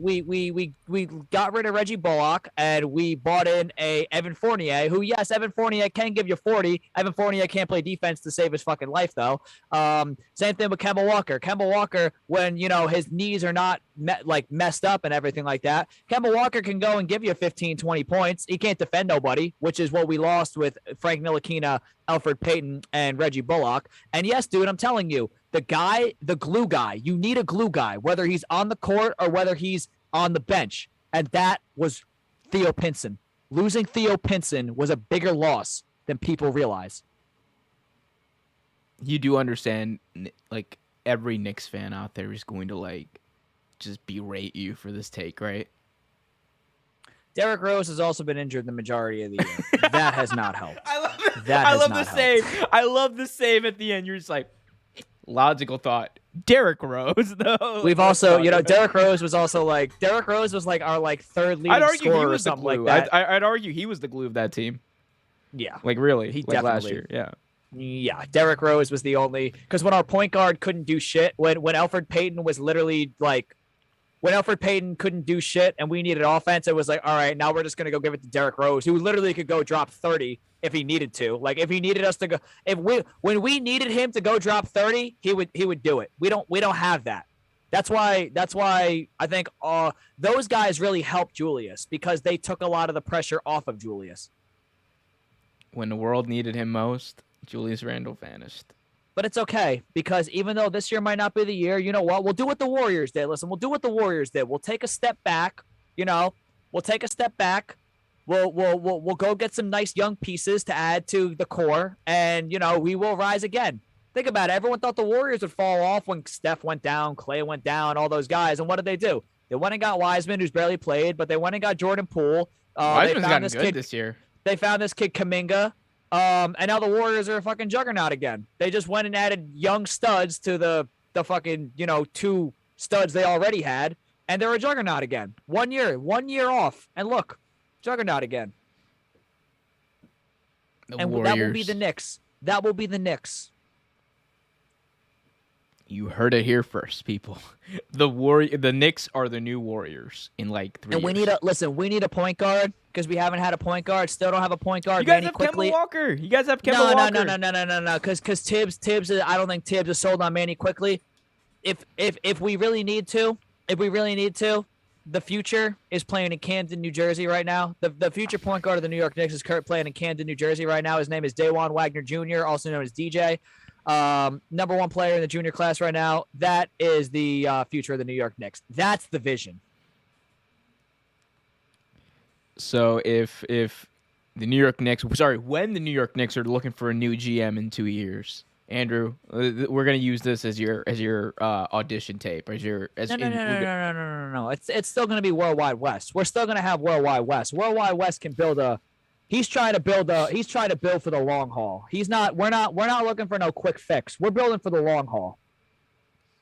got rid of Reggie Bullock, and we bought in a Evan Fournier, who, yes, Evan Fournier can give you 40. Evan Fournier can't play defense to save his fucking life, though. Same thing with Kemba Walker. Kemba Walker, when, his knees are not messed up and everything like that, Kemba Walker can go and give you 15, 20 points. He can't defend nobody, which is what we lost with Frank Ntilikina, Elfrid Payton, and Reggie Bullock. And yes, dude, I'm telling you, the glue guy, you need a glue guy, whether he's on the court or whether he's on the bench. And that was Theo Pinson. Losing Theo Pinson was a bigger loss than people realize. You do understand, like, every Knicks fan out there is going to, like, just berate you for this take, right? Derrick Rose has also been injured the majority of the year. That has not helped. I love the save. I love the save at the end. You're just like, logical thought. Derrick Rose, though. We've also, Derrick Rose was our third leading scorer or something like that. I'd argue he was the glue of that team. Yeah. Like, really? He like definitely. Last year, yeah. Yeah, Derrick Rose was the only, because when our point guard couldn't do shit, when Elfrid Payton was literally like, when Elfrid Payton couldn't do shit and we needed offense, it was like, all right, now we're just going to go give it to Derrick Rose, who literally could go drop 30 if he needed to. Like, if he needed us to go, when we needed him to go drop 30, he would do it. We don't have that. That's why I think those guys really helped Julius, because they took a lot of the pressure off of Julius. When the world needed him most, Julius Randle vanished. But it's okay, because even though this year might not be the year, you know what? We'll do what the Warriors did. Listen, we'll do what the Warriors did. We'll take a step back. We'll take a step back. We'll go get some nice young pieces to add to the core, and we will rise again. Think about it. Everyone thought the Warriors would fall off when Steph went down, Clay went down, all those guys. And what did they do? They went and got Wiseman, who's barely played, but they went and got Jordan Poole. Wiseman's gotten good this year. They found this kid Kuminga. And now the Warriors are a fucking juggernaut again. They just went and added young studs to the fucking, two studs they already had, and they're a juggernaut again. 1 year off, and look, juggernaut again. Warriors. That will be the Knicks. That will be the Knicks. You heard it here first, people. The Knicks are the new Warriors in like 3 years. And we need a point guard, because we haven't had a point guard. Still don't have a point guard. You guys have Kemba Walker. You guys have Kemba Walker. No. Because Tibbs, I don't think Tibbs is sold on Manny Quickly. If we really need to, the future is playing in Camden, New Jersey right now. The future point guard of the New York Knicks is playing in Camden, New Jersey right now. His name is Dajuan Wagner Jr., also known as DJ. Number one player in the junior class right now. That is the future of the New York Knicks. That's the vision. So if the New York Knicks, when the New York Knicks are looking for a new GM in 2 years, Andrew, we're gonna use this as your audition tape, as your as No, no, in, no, we're no, go- no, no, no, no, no. It's still gonna be Worldwide West. We're still gonna have Worldwide West. Worldwide West can build a. He's trying to build for the long haul. He's not. We're not looking for no quick fix. We're building for the long haul.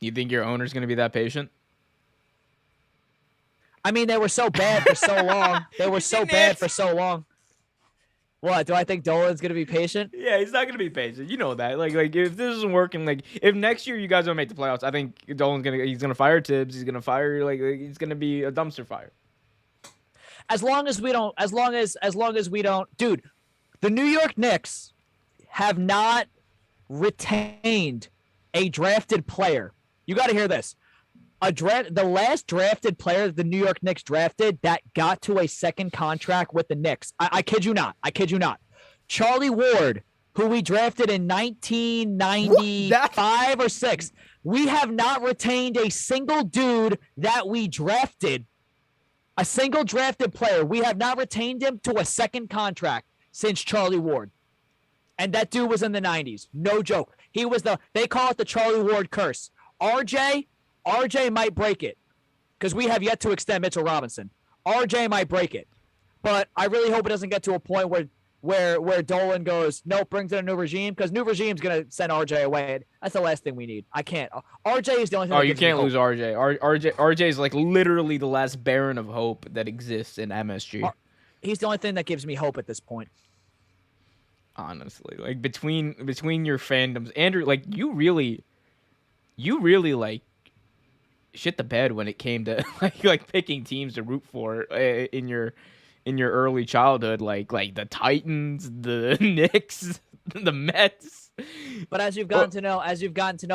You think your owner's gonna be that patient? I mean, they were so bad for so long. They were so bad for so long. What do I think Dolan's gonna be patient? Yeah, he's not gonna be patient. You know that. Like if this isn't working, like if next year you guys don't make the playoffs, I think Dolan's gonna fire Tibbs. He's gonna fire he's gonna be a dumpster fire. As long as we don't, dude. The New York Knicks have not retained a drafted player. You got to hear this. The last drafted player the New York Knicks drafted that got to a second contract with the Knicks. I kid you not. Charlie Ward, who we drafted in 1995 or 6. We have not retained a single dude that we drafted. A single drafted player. We have not retained him to a second contract since Charlie Ward. And that dude was in the 90s. No joke. He was they call it the Charlie Ward curse. RJ might break it because we have yet to extend Mitchell Robinson. RJ might break it, but I really hope it doesn't get to a point where Dolan goes, nope, brings in a new regime, because new regime's gonna send RJ away. That's the last thing we need. I can't. RJ is the only thing. Oh, you can't lose RJ. RJ is like literally the last Baron of hope that exists in MSG. He's the only thing that gives me hope at this point. Honestly, like between your fandoms, Andrew, like you really like shit the bed when it came to like picking teams to root for in your early childhood, like the Titans, the Knicks, the Mets. But as you've gotten to know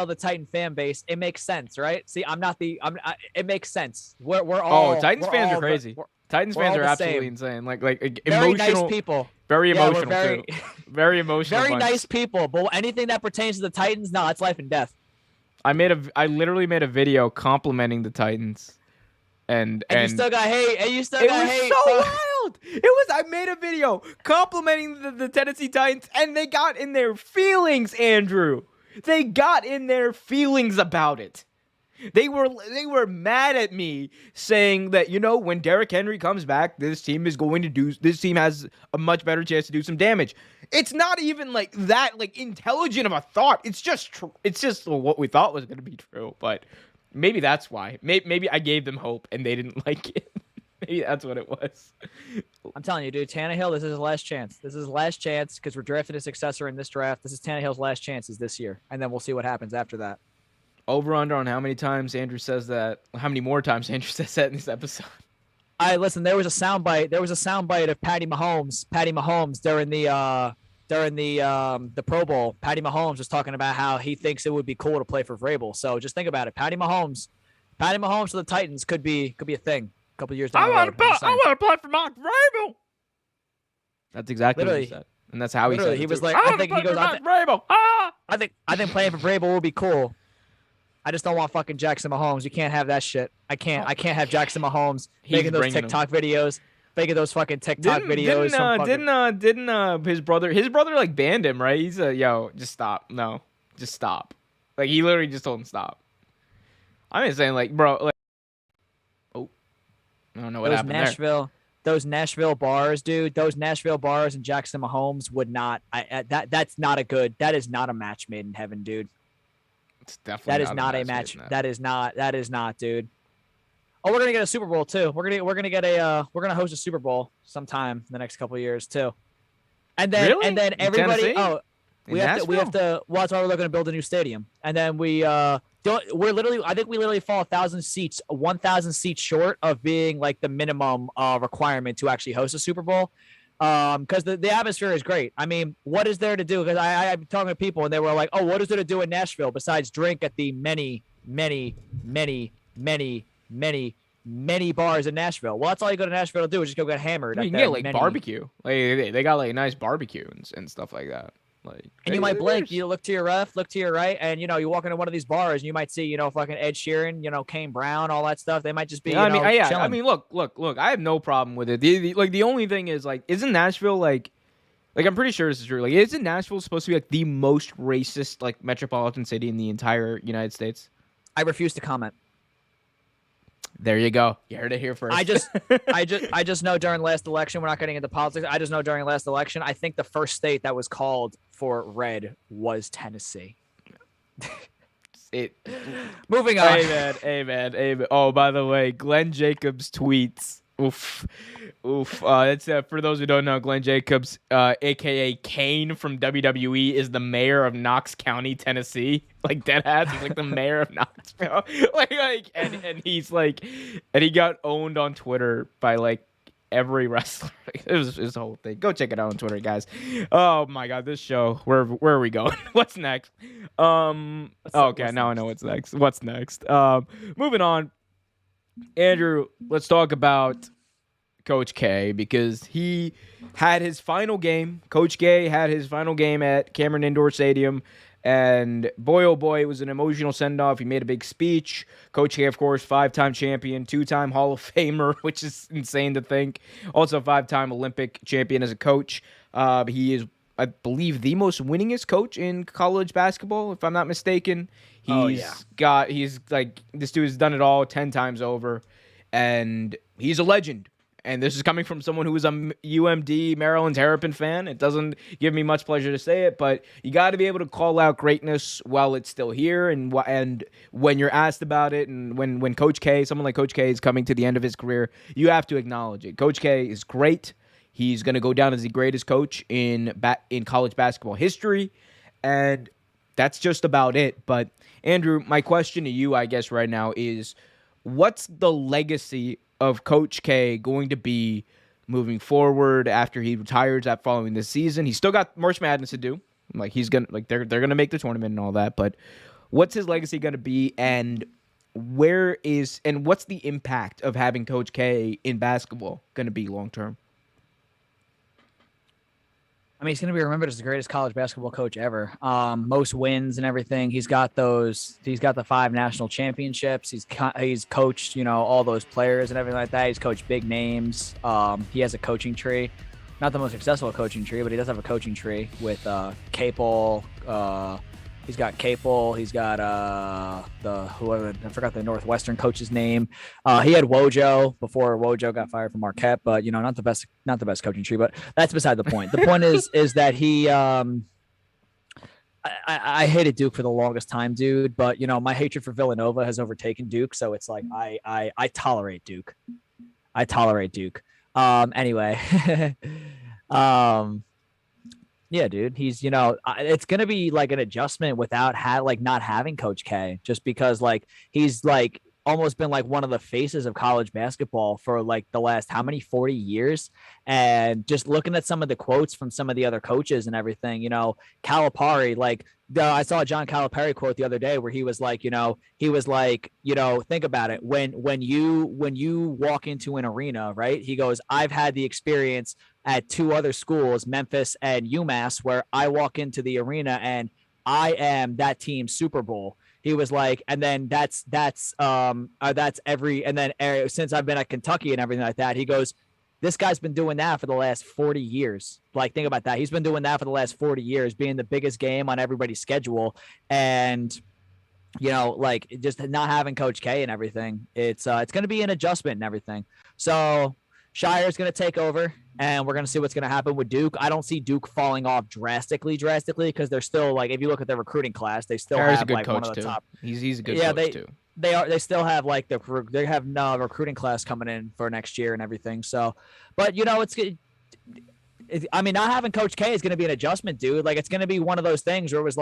the Titan fan base, it makes sense, right? See, it makes sense. We're all Titans fans are crazy. Titans fans are absolutely insane. Like very emotional, nice people. Very emotional too. Very emotional. Very nice people. But anything that pertains to the Titans, no, it's life and death. I literally made a video complimenting the Titans, and you still got hate. And you still got hate. It was so wild. I made a video complimenting the Tennessee Titans, and they got in their feelings, Andrew. They got in their feelings about it. They were mad at me, saying that, when Derrick Henry comes back, this team has a much better chance to do some damage. It's not even like that, intelligent of a thought. It's just what we thought was going to be true. But maybe that's why. Maybe I gave them hope and they didn't like it. Maybe that's what it was. I'm telling you, dude, Tannehill, this is his last chance. This is his last chance because we're drafting a successor in this draft. This is Tannehill's last chances this year, and then we'll see what happens after that. Over under on how many times Andrew says that? How many more times Andrew says that in this episode? Listen. There was a soundbite. Of Patty Mahomes during the Pro Bowl. Patty Mahomes was talking about how he thinks it would be cool to play for Vrabel. So just think about it. Patty Mahomes for the Titans could be a thing a couple of years down the road. I want to play for Mark Vrabel. That's exactly what he said, and that's how he said it. He was too. like, I think Vrabel. I think playing for Vrabel will be cool. I just don't want fucking Jackson Mahomes. You can't have that shit. I can't have Jackson Mahomes making those TikTok videos, making those fucking TikTok videos. Didn't his brother like banned him, right? He's just stop. No, just stop. Like he literally just told him stop. I'm just saying, like, bro, like, oh, I don't know what happened there. Those Nashville bars, dude. Those Nashville bars and Jackson Mahomes would not. That's not a good. That is not a match made in heaven, dude. It's definitely that is not a match. That is not, dude. Oh, we're gonna get a Super Bowl too. We're gonna host a Super Bowl sometime in the next couple of years too. And then everybody. Well, that's why we're looking to build a new stadium. And then I think we literally fall 1,000 seats short of being like the minimum requirement to actually host a Super Bowl. Because the atmosphere is great. I mean, what is there to do? Because I'm talking to people and they were like, oh, what is there to do in Nashville besides drink at the many, many, many, many, many, many bars in Nashville? Well, that's all you go to Nashville to do is just go get hammered. You can get like barbecue. Like they got like nice barbecue and stuff like that. Like, and you might blink, you look to your left, look to your right, and you walk into one of these bars and you might see, fucking Ed Sheeran, Kane Brown, all that stuff. They might just be, chilling. I mean, look. I have no problem with it. The only thing is, like, isn't Nashville like Like, I'm pretty sure this is true. Like, isn't Nashville supposed to be like the most racist like metropolitan city in the entire United States? I refuse to comment. There you go. You heard it here first. I just know during last election, we're not getting into politics. I just know during last election, I think the first state that was called for red was Tennessee. Moving on. Amen. Oh, by the way, Glenn Jacobs tweets. Oof. That's for those who don't know, Glenn Jacobs, aka Kane from WWE, is the mayor of Knox County, Tennessee. Like deadass, he's like the mayor of Knoxville. and he's like, and he got owned on Twitter by like every wrestler. It was a whole thing. Go check it out on Twitter, guys. Oh my god, this show. Where are we going? What's next? Now I know what's next. What's next? Moving on. Andrew, let's talk about Coach K, because he had his final game. Coach K had his final game at Cameron Indoor Stadium, and boy, oh boy, it was an emotional send-off. He made a big speech. Coach K, of course, 5-time champion, 2-time Hall of Famer, which is insane to think. Also 5-time Olympic champion as a coach. He is, I believe, the most winningest coach in college basketball, if I'm not mistaken. He's like, this dude has done it all 10 times over, and he's a legend. And this is coming from someone who is a UMD Maryland Terrapin fan. It doesn't give me much pleasure to say it, but you got to be able to call out greatness while it's still here, and when you're asked about it, and when Coach K, someone like Coach K, is coming to the end of his career, you have to acknowledge it. Coach K is great. He's going to go down as the greatest coach in college basketball history, and that's just about it. But Andrew, my question to you, I guess, right now is, what's the legacy of Coach K going to be moving forward after he retires after following this season? He's still got March Madness to do. Like, they're gonna make the tournament and all that, but what's his legacy gonna be, and what's the impact of having Coach K in basketball gonna be long term? I mean, he's going to be remembered as the greatest college basketball coach ever. Most wins and everything. He's got the 5 national championships. He's coached, all those players and everything like that. He's coached big names. He has a coaching tree. Not the most successful coaching tree, but he does have a coaching tree with Capel. He's got Capel. He's got I forgot the Northwestern coach's name. He had Wojo before Wojo got fired from Marquette, but not the best coaching tree. But that's beside the point. The point is that he. I hated Duke for the longest time, dude. But my hatred for Villanova has overtaken Duke, so it's like I tolerate Duke. I tolerate Duke. Anyway. Yeah, dude. He's, it's going to be like an adjustment without not having Coach K, just because he's almost been one of the faces of college basketball for the last 40 years. And just looking at some of the quotes from some of the other coaches and everything, Calipari, I saw a John Calipari quote the other day where he was think about it. When you walk into an arena, right? He goes, I've had the experience at 2 other schools, Memphis and UMass, where I walk into the arena and I am that team's Super Bowl. He was like, and then that's every, and then since I've been at Kentucky and everything like that, he goes, this guy's been doing that for the last 40 years. Think about that. He's been doing that for the last 40 years, being the biggest game on everybody's schedule. And, just not having Coach K and everything, it's going to be an adjustment and everything. So Shire's going to take over, and we're going to see what's going to happen with Duke. I don't see Duke falling off drastically, because they're still if you look at their recruiting class, they still have one of the top. He's a good coach too. They still have they have no recruiting class coming in for next year and everything. So, but it's good. Not having Coach K is going to be an adjustment, dude. It's going to be one of those things where it was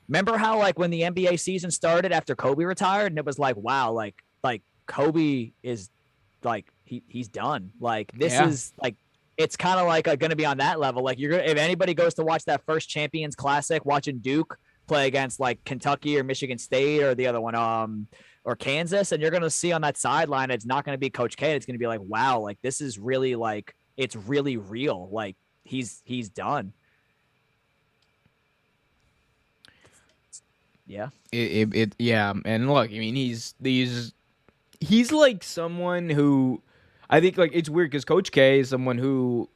remember how when the NBA season started after Kobe retired, and it was wow, Kobe is he's done. Is it's kind of going to be on that level. If anybody goes to watch that first Champions Classic, watching Duke play against Kentucky or Michigan State or the other one, or Kansas, and you're going to see on that sideline, it's not going to be Coach K. It's going to be wow, this is really it's really real. He's done. Yeah. Yeah. And look, he's someone who, I think it's weird because Coach K is someone who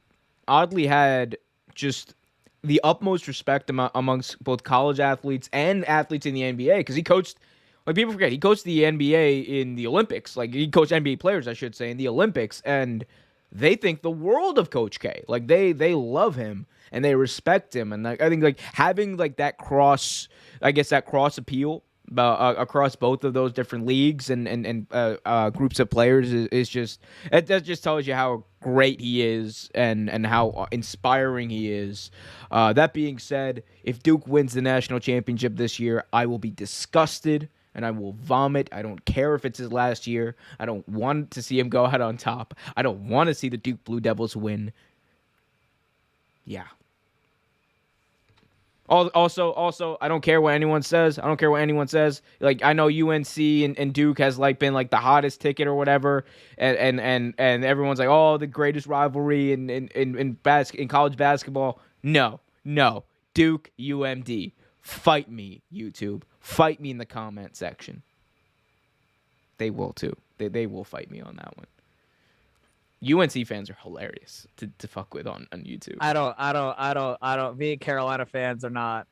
oddly had just the utmost respect amongst both college athletes and athletes in the NBA, because he coached, like, people forget, he coached the NBA in the Olympics. Like, he coached NBA players, I should say, in the Olympics, and they think the world of Coach K. Like, they love him and they respect him, and like, I think like having like that cross appeal across both of those different leagues and groups of players is just, that just tells you how great he is and how inspiring he is. That being said, if Duke wins the national championship this year, I will be disgusted and I will vomit. I don't care if it's his last year. I don't want to see him go out on top. I don't want to see the Duke Blue Devils win. Yeah. Also, I don't care what anyone says. Like, I know UNC and Duke has like been like the hottest ticket or whatever, and everyone's like, oh, the greatest rivalry in college basketball. No, Duke UMD. Fight me, YouTube. Fight me in the comment section. They will too. They will fight me on that one. UNC fans are hilarious to fuck with on YouTube. I don't. Me and Carolina fans are not.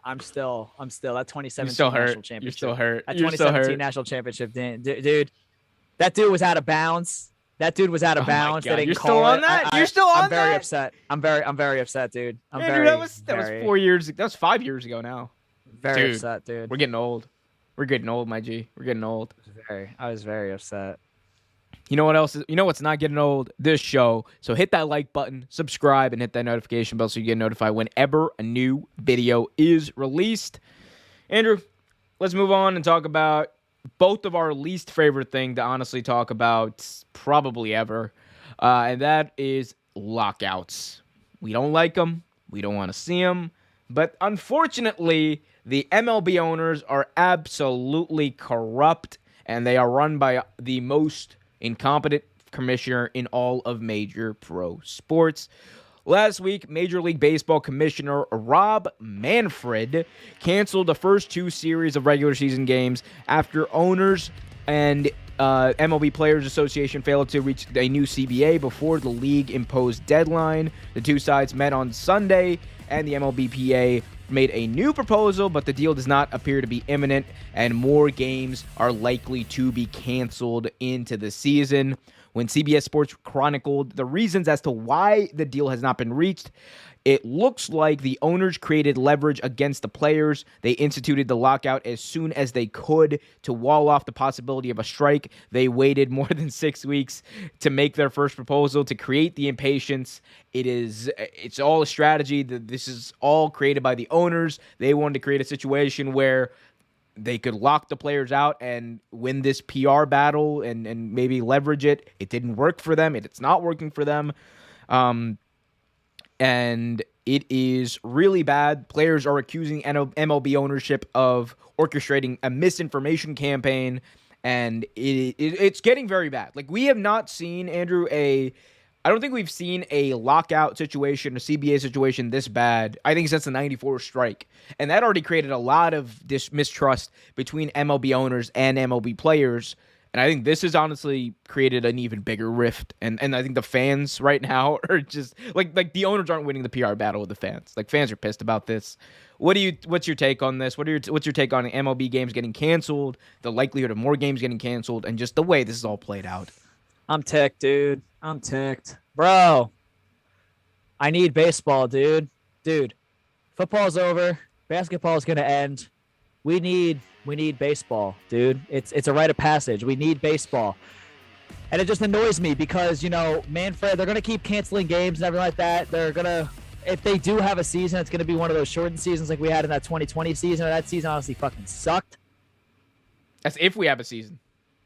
I'm still that 2017 national championship. You're still hurt. That 2017 national championship, dude. That dude was out of bounds. They didn't You're call still on that? You're still on that? I'm very upset. I'm very upset, dude. That was 4 years. That was 5 years ago now. Very upset, dude. We're getting old. My G. We're getting old. I was very upset. You know what else? You know what's not getting old? This show. So hit that like button, subscribe, and hit that notification bell so you get notified whenever a new video is released. Andrew, let's move on and talk about both of our least favorite thing to honestly talk about probably ever, and that is lockouts. We don't like them. We don't want to see them. But unfortunately, the MLB owners are absolutely corrupt, and they are run by the most incompetent commissioner in all of major pro sports. Last week, Major League Baseball Commissioner Rob Manfred canceled the first 2 series of regular season games after owners and MLB Players Association failed to reach a new CBA before the league-imposed deadline. The 2 sides met on Sunday, and the MLBPA made a new proposal, but the deal does not appear to be imminent, and more games are likely to be canceled into the season. When CBS Sports chronicled the reasons as to why the deal has not been reached, it looks like the owners created leverage against the players. They instituted the lockout as soon as they could to wall off the possibility of a strike. They waited more than 6 weeks to make their first proposal to create the impatience. It's all a strategy. This is all created by the owners. They wanted to create a situation where they could lock the players out and win this PR battle and maybe leverage it. It didn't work for them. It's not working for them. And it is really bad. Players are accusing MLB ownership of orchestrating a misinformation campaign, and it's getting very bad. Like, we have not seen, Andrew, I don't think we've seen a lockout situation, a CBA situation this bad, I think, since the 94 strike. And that already created a lot of mistrust between MLB owners and MLB players. And I think this has honestly created an even bigger rift. And I think the fans right now are just like the owners aren't winning the PR battle with the fans. Like, fans are pissed about this. What's your take on this? What's your take on MLB games getting canceled, the likelihood of more games getting canceled, and just the way this is all played out? I'm ticked, dude. I'm ticked. Bro, I need baseball, dude. Football's over. Basketball's going to end. We need baseball, dude. It's a rite of passage. We need baseball. And it just annoys me because, Manfred, they're going to keep canceling games and everything like that. They're going to, if they do have a season, it's going to be one of those shortened seasons like we had in that 2020 season. That season honestly fucking sucked. That's if we have a season.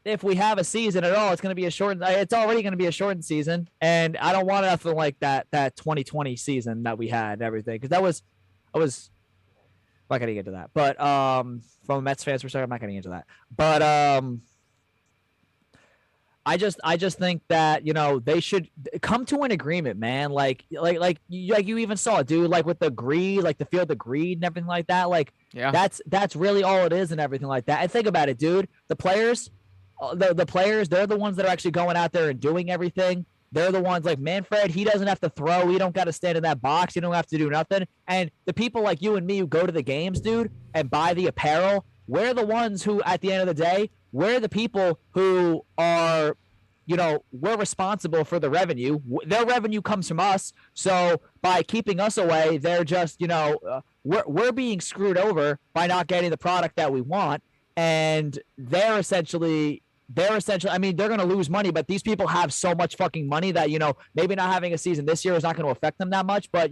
If we have a season at all, it's going to be a shortened. It's already going to be a shortened season, and I don't want nothing like that 2020 season that we had and everything, because I was I'm not going to get into that. But from a Mets fans perspective, I'm not going to get into that. But I just think that they should come to an agreement, man. Like you even saw, dude, like with the greed, like the field of greed and everything like that. Like, yeah, that's really all it is and everything like that. And think about it, dude. The players, they're the ones that are actually going out there and doing everything. they're the ones like Manfred. He doesn't have to throw. He don't got to stand in that box. You don't have to do nothing. And the people like you and me who go to the games, dude, and buy the apparel, we're the ones who, at the end of the day, we're the people who are, we're responsible for the revenue. Their revenue comes from us. So by keeping us away, they're just, we're being screwed over by not getting the product that we want. And they're essentially, I mean, they're going to lose money, but these people have so much fucking money that, maybe not having a season this year is not going to affect them that much. But,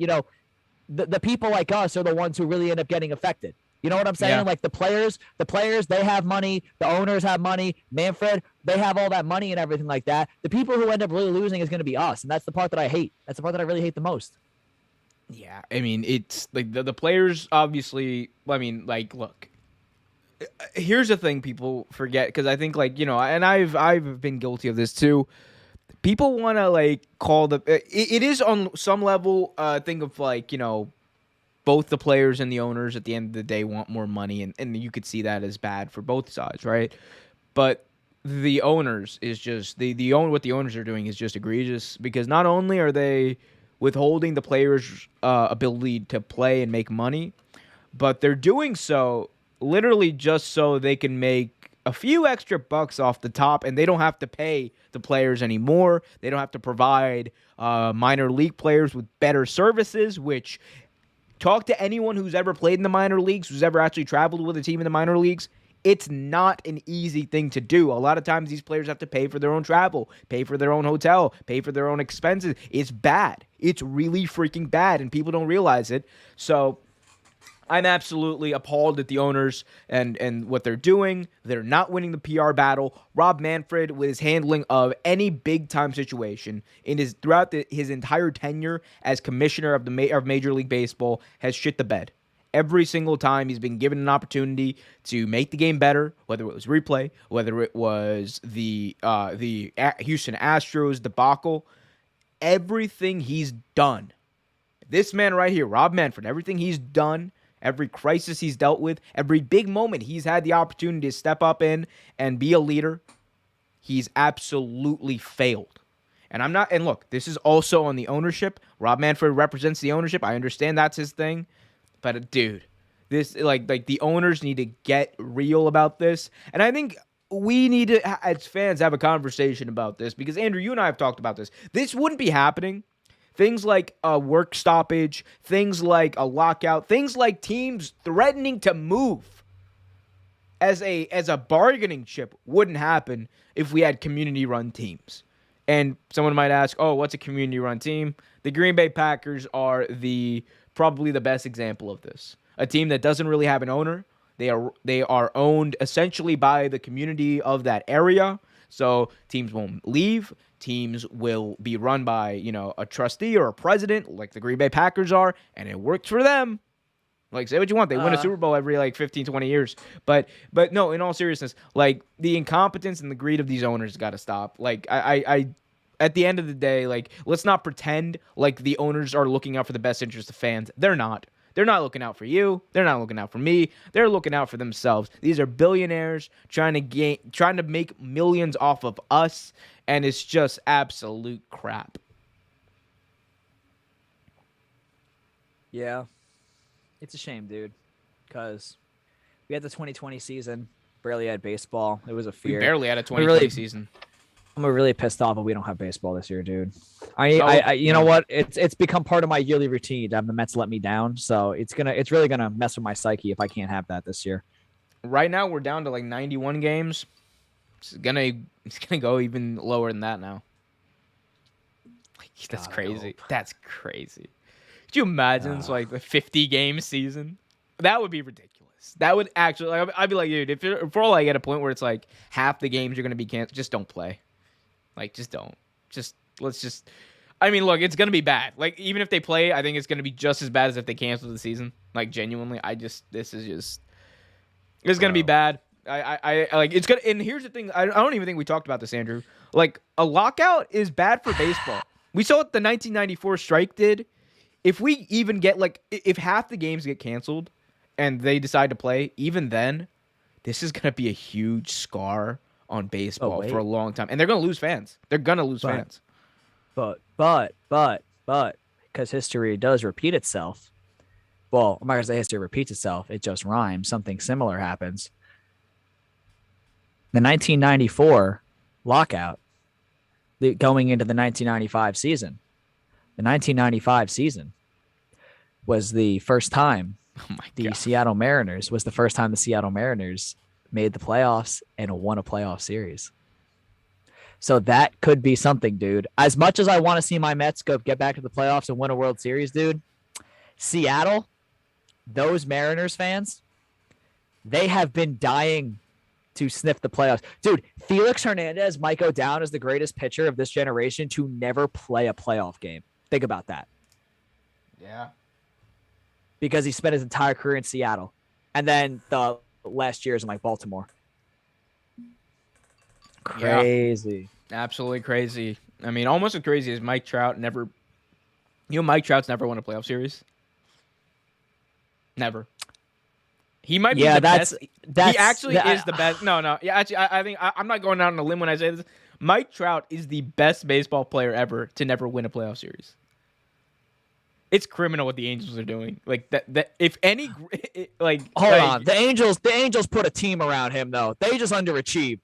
the people like us are the ones who really end up getting affected. You know what I'm saying? Yeah. Like the players, they have money. The owners have money. Manfred, they have all that money and everything like that. The people who end up really losing is going to be us. And that's the part that I hate. That's the part that I really hate the most. Yeah. I mean, it's like the players, obviously, I mean, like, look, here's the thing people forget. Cause I think like, and I've been guilty of this too. People want to like call it is on some level, think of like, both the players and the owners at the end of the day want more money, and you could see that as bad for both sides, right? But the owners is just what the owners are doing is just egregious, because not only are they withholding the players' ability to play and make money, but they're doing so literally just so they can make a few extra bucks off the top, and they don't have to pay the players anymore. They don't have to provide minor league players with better services, which talk to anyone who's ever played in the minor leagues, who's ever actually traveled with a team in the minor leagues. It's not an easy thing to do. A lot of times these players have to pay for their own travel, pay for their own hotel, pay for their own expenses. It's bad. It's really freaking bad, and people don't realize it. So I'm absolutely appalled at the owners and what they're doing. They're not winning the PR battle. Rob Manfred, with his handling of any big-time situation throughout his entire tenure as commissioner of Major League Baseball, has shit the bed. Every single time he's been given an opportunity to make the game better, whether it was replay, whether it was the Houston Astros debacle, everything he's done. This man right here, Rob Manfred, everything he's done, every crisis he's dealt with, every big moment he's had the opportunity to step up in and be a leader, he's absolutely failed. And look, this is also on the ownership. Rob Manfred represents the ownership. I understand that's his thing. But dude, this like the owners need to get real about this. And I think we need to, as fans, have a conversation about this, because Andrew, you and I have talked about this. This wouldn't be happening. Things like a work stoppage, things like a lockout, things like teams threatening to move as a bargaining chip wouldn't happen if we had community-run teams. And someone might ask, oh, what's a community-run team? The Green Bay Packers are probably the best example of this. A team that doesn't really have an owner. They are owned essentially by the community of that area. So teams won't leave. Teams will be run by, a trustee or a president like the Green Bay Packers are, and it works for them. Like, say what you want. They win a Super Bowl every 15, 20 years. But no, in all seriousness, like the incompetence and the greed of these owners got to stop. Like I at the end of the day, like, let's not pretend like the owners are looking out for the best interest of fans. They're not. They're not looking out for you. They're not looking out for me. They're looking out for themselves. These are billionaires trying to make millions off of us, and it's just absolute crap. Yeah. It's a shame, dude, because we had the 2020 season, barely had baseball. It was a fear. We barely had a 2020 season. I'm really pissed off that we don't have baseball this year, dude. You know what? It's become part of my yearly routine. The Mets let me down, so it's really gonna mess with my psyche if I can't have that this year. Right now, we're down to 91 games. It's gonna go even lower than that now. That's crazy. That's crazy. Could you imagine it's like the 50 game season? That would be ridiculous. That would actually, I'd be like, dude, if we're all at a point where it's like half the games are gonna be canceled, just don't play. Just don't. I mean, look, it's going to be bad. Even if they play, I think it's going to be just as bad as if they cancel the season. Genuinely, it's going to be bad. It's going to, and here's the thing. I don't even think we talked about this, Andrew. A lockout is bad for baseball. We saw what the 1994 strike did. If we even get, if half the games get canceled and they decide to play, even then, this is going to be a huge scar on baseball for a long time. And they're going to lose fans. They're going to lose fans. But, because history does repeat itself. Well, I'm not gonna say history repeats itself. It just rhymes. Something similar happens. The 1994 lockout, going into the 1995 season. The 1995 season was the first time Seattle Mariners was the first time the Seattle Mariners made the playoffs and won a playoff series. So that could be something, dude. As much as I want to see my Mets get back to the playoffs and win a World Series, dude, Seattle, those Mariners fans, they have been dying to sniff the playoffs. Dude, Felix Hernandez might go down as the greatest pitcher of this generation to never play a playoff game. Think about that. Yeah. Because he spent his entire career in Seattle. And then the last years in like Baltimore. Crazy. Yeah, absolutely crazy. I mean, almost as crazy as Mike Trout never. Mike Trout's never won a playoff series. Never. He might be the best. He actually is the best. No. Yeah, actually, I think I'm not going out on a limb when I say this. Mike Trout is the best baseball player ever to never win a playoff series. It's criminal what the Angels are doing. Like that if any like hold on. The Angels put a team around him though. They just underachieved.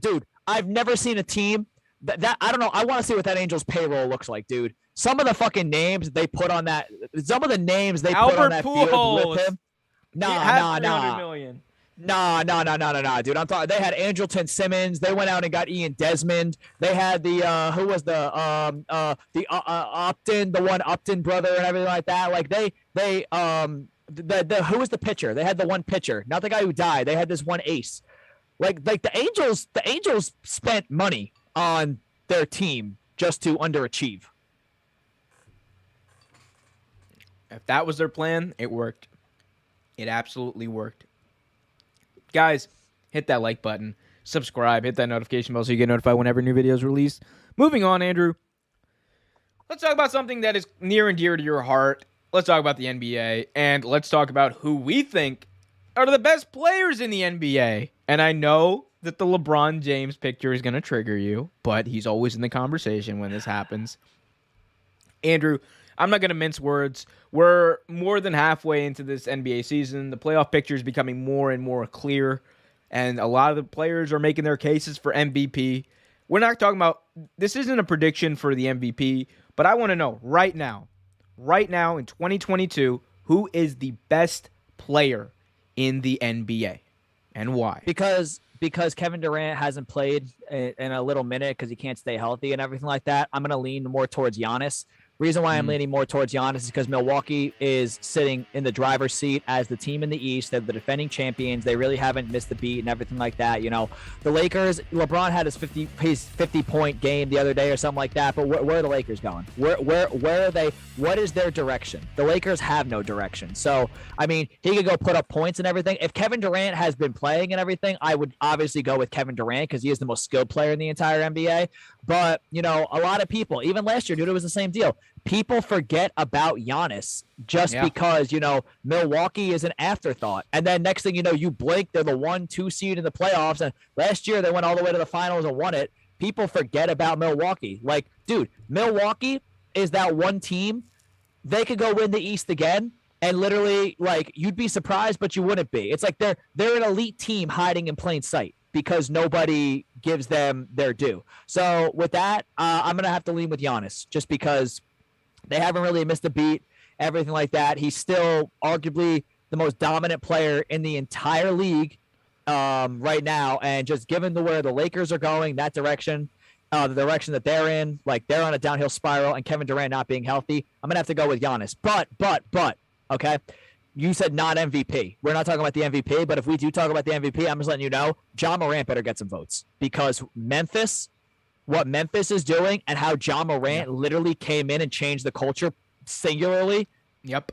Dude, I've never seen a team that I don't know. I want to see what that Angels payroll looks like, dude. Some of the fucking names they put on that put on that field with him. Nah. Nah, dude. I'm talking. They had Andrelton Simmons. They went out and got Ian Desmond. They had the who was the Upton, the one Upton brother and everything like that. Like they who was the pitcher? They had the one pitcher, not the guy who died. They had this one ace. Like the Angels spent money on their team just to underachieve. If that was their plan, it worked. It absolutely worked. Guys, hit that like button, subscribe, hit that notification bell so you get notified whenever new videos released. Moving on, Andrew. Let's talk about something that is near and dear to your heart. Let's talk about the NBA, and let's talk about who we think are the best players in the NBA. And I know that the LeBron James picture is going to trigger you, but he's always in the conversation when this happens. Andrew, I'm not going to mince words. We're more than halfway into this NBA season. The playoff picture is becoming more and more clear, and a lot of the players are making their cases for MVP. We're not talking about, this isn't a prediction for the MVP, but I want to know right now in 2022, who is the best player in the NBA and why? Because Kevin Durant hasn't played in a little minute because he can't stay healthy and everything like that, I'm going to lean more towards Giannis. Reason why I'm leaning more towards Giannis is because Milwaukee is sitting in the driver's seat as the team in the East. They're the defending champions. They really haven't missed a beat and everything like that. The Lakers, LeBron had his 50-point game the other day or something like that. But where are the Lakers going? Where are they? What is their direction? The Lakers have no direction. So, I mean, he could go put up points and everything. If Kevin Durant has been playing and everything, I would obviously go with Kevin Durant because he is the most skilled player in the entire NBA. But, a lot of people, even last year, dude, it was the same deal. People forget about Giannis just because, Milwaukee is an afterthought. And then next thing you know, you blink, they're the 1-2 seed in the playoffs. And last year they went all the way to the finals and won it. People forget about Milwaukee. Like, dude, Milwaukee is that one team. They could go win the East again. And literally, like, you'd be surprised, but you wouldn't be. It's like they're an elite team hiding in plain sight because nobody gives them their due. So with that, I'm going to have to lean with Giannis just because they haven't really missed a beat, everything like that. He's still arguably the most dominant player in the entire league right now. And just given where the Lakers are going, that direction, the direction that they're in, like they're on a downhill spiral and Kevin Durant not being healthy, I'm going to have to go with Giannis. But, okay, you said not MVP. We're not talking about the MVP, but if we do talk about the MVP, I'm just letting you know, Ja Morant better get some votes because what Memphis is doing and how Ja Morant literally came in and changed the culture singularly. Yep.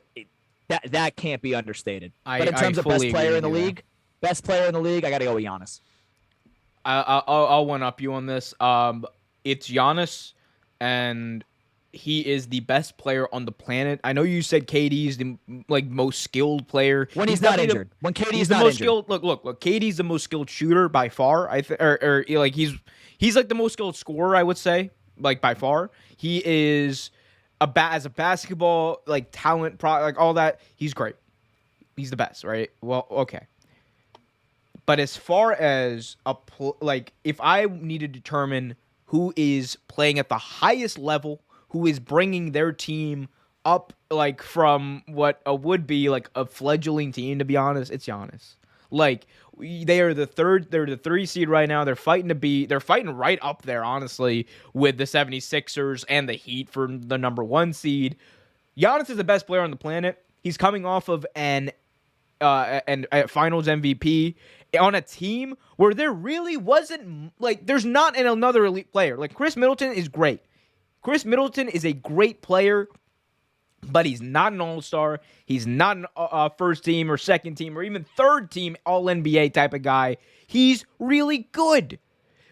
That can't be understated. But in terms of best player in the league, I got to go with Giannis. I'll one-up you on this. It's Giannis, and he is the best player on the planet. I know you said KD's the most skilled player when he's not injured. When KD's the not most injured. Skilled. Look. KD's the most skilled shooter by far. He's like the most skilled scorer, I would say. like by far. He is as a basketball like talent, like all that. He's great. He's the best, right? Well, okay. But as far as like, if I need to determine who is playing at the highest level, who is bringing their team up, like from what would be like a fledgling team, to be honest, it's Giannis. Like they are they're the 3 seed right now. They're fighting right up there, honestly, with the 76ers and the Heat for the number 1 seed. Giannis is the best player on the planet. He's coming off of an finals MVP on a team where there really wasn't, like, there's not another elite player. Like, Chris Middleton is great. Chris Middleton is a great player, but he's not an all-star. He's not a first team or second team or even third team all-NBA type of guy. He's really good.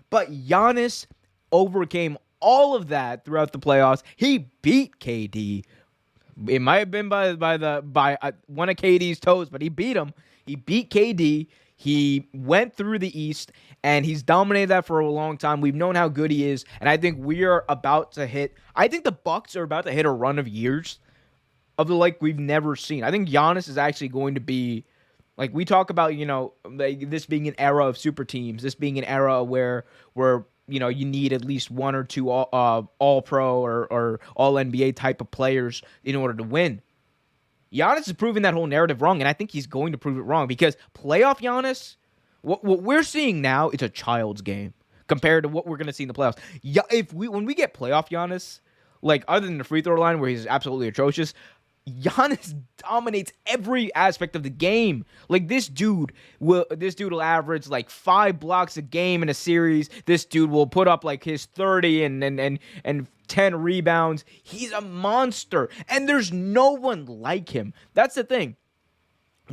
But Giannis overcame all of that throughout the playoffs. He beat KD. It might have been by one of KD's toes, but he beat him. He beat KD. He went through the East, and he's dominated that for a long time. We've known how good he is, and I think I think the Bucks are about to hit a run of years of the like we've never seen. I think Giannis is actually going to be, like, we talk about, like, this being an era of super teams, this being an era where you need at least 1 or 2 all pro or all NBA type of players in order to win. Giannis is proving that whole narrative wrong, and I think he's going to prove it wrong, because playoff Giannis, what we're seeing now, it's a child's game compared to what we're going to see in the playoffs. When we get playoff Giannis, like, other than the free throw line where he's absolutely atrocious, Giannis dominates every aspect of the game. Like, this dude will average like 5 blocks a game in a series. This dude will put up like his 30 and 10 rebounds. He's a monster, and there's no one like him. That's the thing.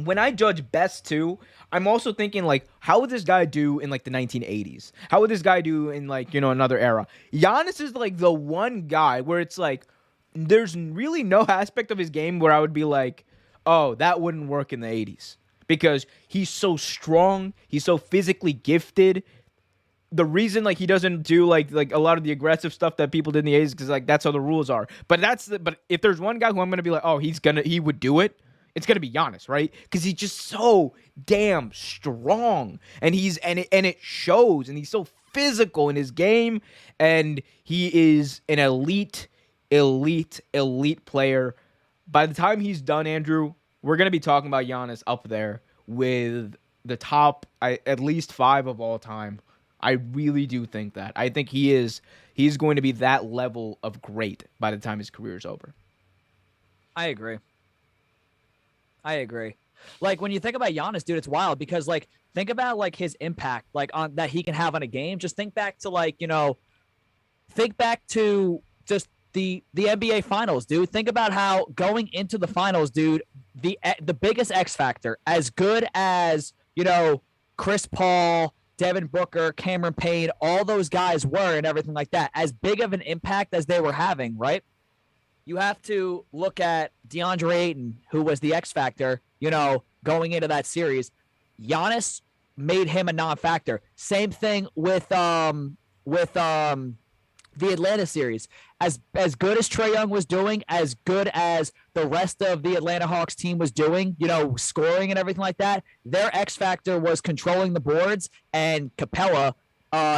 When I judge best too, I'm also thinking, like, how would this guy do in like the 1980s? How would this guy do in, like, another era? Giannis is like the one guy where it's like, there's really no aspect of his game where I would be like, oh, that wouldn't work in the 80s. Because he's so strong. He's so physically gifted. The reason, like, he doesn't do like a lot of the aggressive stuff that people did in the 80s, because, like, that's how the rules are. But if there's one guy who I'm going to be like, oh, he would do it, it's going to be Giannis, right? Because he's just so damn strong. And it shows. And he's so physical in his game. And he is an elite player. By the time he's done, Andrew, we're going to be talking about Giannis up there with the top at least 5 of all time. I really do think that. I think he's going to be that level of great by the time his career is over. I agree. Like, when you think about Giannis, dude, it's wild, because, like, think about, like, his impact, like, on that he can have on a game. Just think back to, like, think back to just the NBA Finals, dude. Think about how going into the finals, dude, the biggest X factor, as good as, Chris Paul, Devin Booker, Cameron Payne, all those guys were and everything like that, as big of an impact as they were having, right? You have to look at DeAndre Ayton, who was the X factor, going into that series. Giannis made him a non-factor. Same thing with the Atlanta series. As good as Trae Young was doing, as good as the rest of the Atlanta Hawks team was doing, scoring and everything like that, their X factor was controlling the boards and Capella,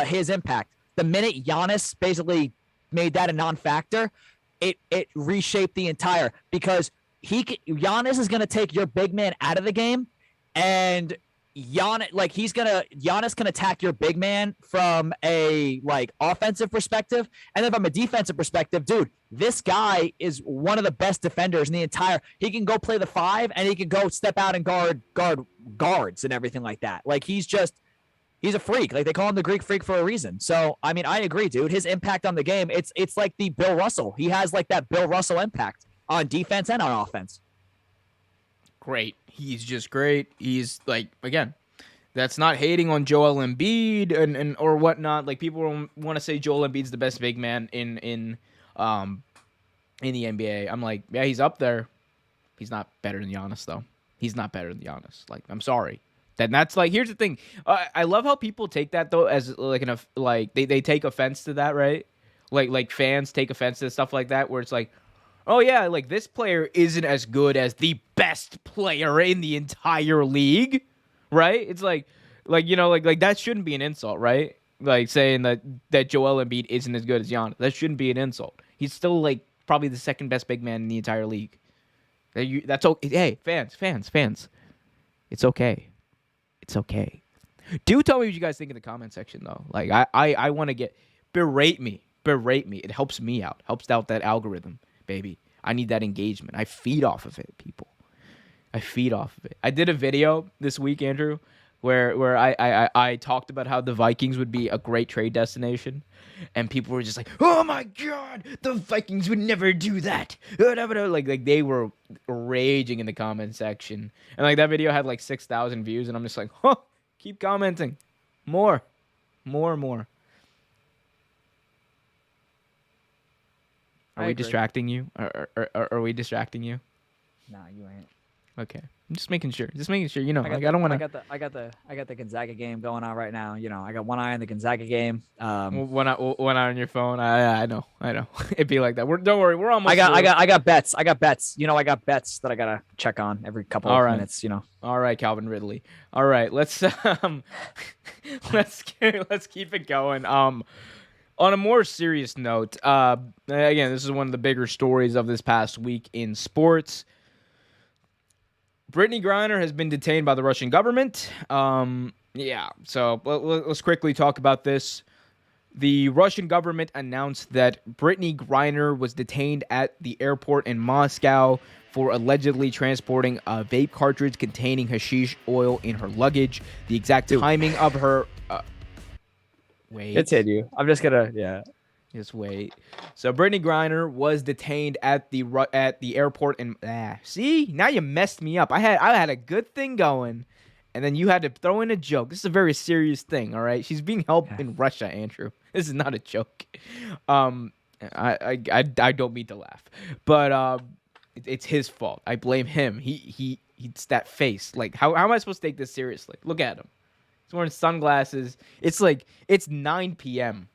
his impact. The minute Giannis basically made that a non-factor, it reshaped the entire, because Giannis is going to take your big man out of the game, and Giannis can attack your big man from a, like, offensive perspective, and then from a defensive perspective, dude, this guy is one of the best defenders in the entire. He can go play the 5, and he can go step out and guard guards and everything like that. Like, he's a freak. Like, they call him the Greek Freak for a reason. So, I mean, I agree, dude. His impact on the game, it's like the Bill Russell. He has, like, that Bill Russell impact on defense and on offense. Great. He's just great. He's, like, again, that's not hating on Joel Embiid and or whatnot. Like, people want to say Joel Embiid's the best big man in the NBA. I'm like, yeah, he's up there. He's not better than Giannis, though. He's not better than Giannis. Like, I'm sorry. That's like, here's the thing. I love how people take that, though, as like they take offense to that, right? Like fans take offense to stuff like that, where it's like, oh yeah, like this player isn't as good as the best player in the entire league, right? It's like like that shouldn't be an insult, right? Like saying that Joel Embiid isn't as good as Giannis. That shouldn't be an insult. He's still like probably the second best big man in the entire league. That's okay. Hey, fans. It's okay. It's okay. Do tell me what you guys think in the comment section, though. Like, I want to berate me. It helps me out. Helps out that algorithm, baby. I need that engagement. I feed off of it, people. I feed off of it. I did a video this week, Andrew, where I talked about how the Vikings would be a great trade destination. And people were just like, oh my God, the Vikings would never do that. Like they were raging in the comment section. And like that video had like 6,000 views. And I'm just like, huh, keep commenting. More. Are we distracting you? Are we distracting you? Nah, you ain't. Okay. I'm just making sure. You know, I don't want to. I got the Gonzaga game going on right now. You know, I got one eye on the Gonzaga game. One eye on your phone. I know. It'd be like that. Don't worry. We're almost. I got bets. You know, I got bets that I gotta check on every couple of minutes. You know. All right, Calvin Ridley. All right, let's keep it going. On a more serious note, again, this is one of the bigger stories of this past week in sports. Brittany Griner has been detained by the Russian government. So let's quickly talk about this. The Russian government announced that Brittany Griner was detained at the airport in Moscow for allegedly transporting a vape cartridge containing hashish oil in her luggage. The exact timing of her... Wait. It's hit you. I'm just gonna... Yeah. Just wait. So Brittany Griner was detained at the airport in. See, now you messed me up. I had a good thing going, and then you had to throw in a joke. This is a very serious thing. All right, she's being held in Russia, Andrew. This is not a joke. I don't mean to laugh, but it's his fault. I blame him. It's that face. Like how am I supposed to take this seriously? Look at him. He's wearing sunglasses. It's 9 p.m.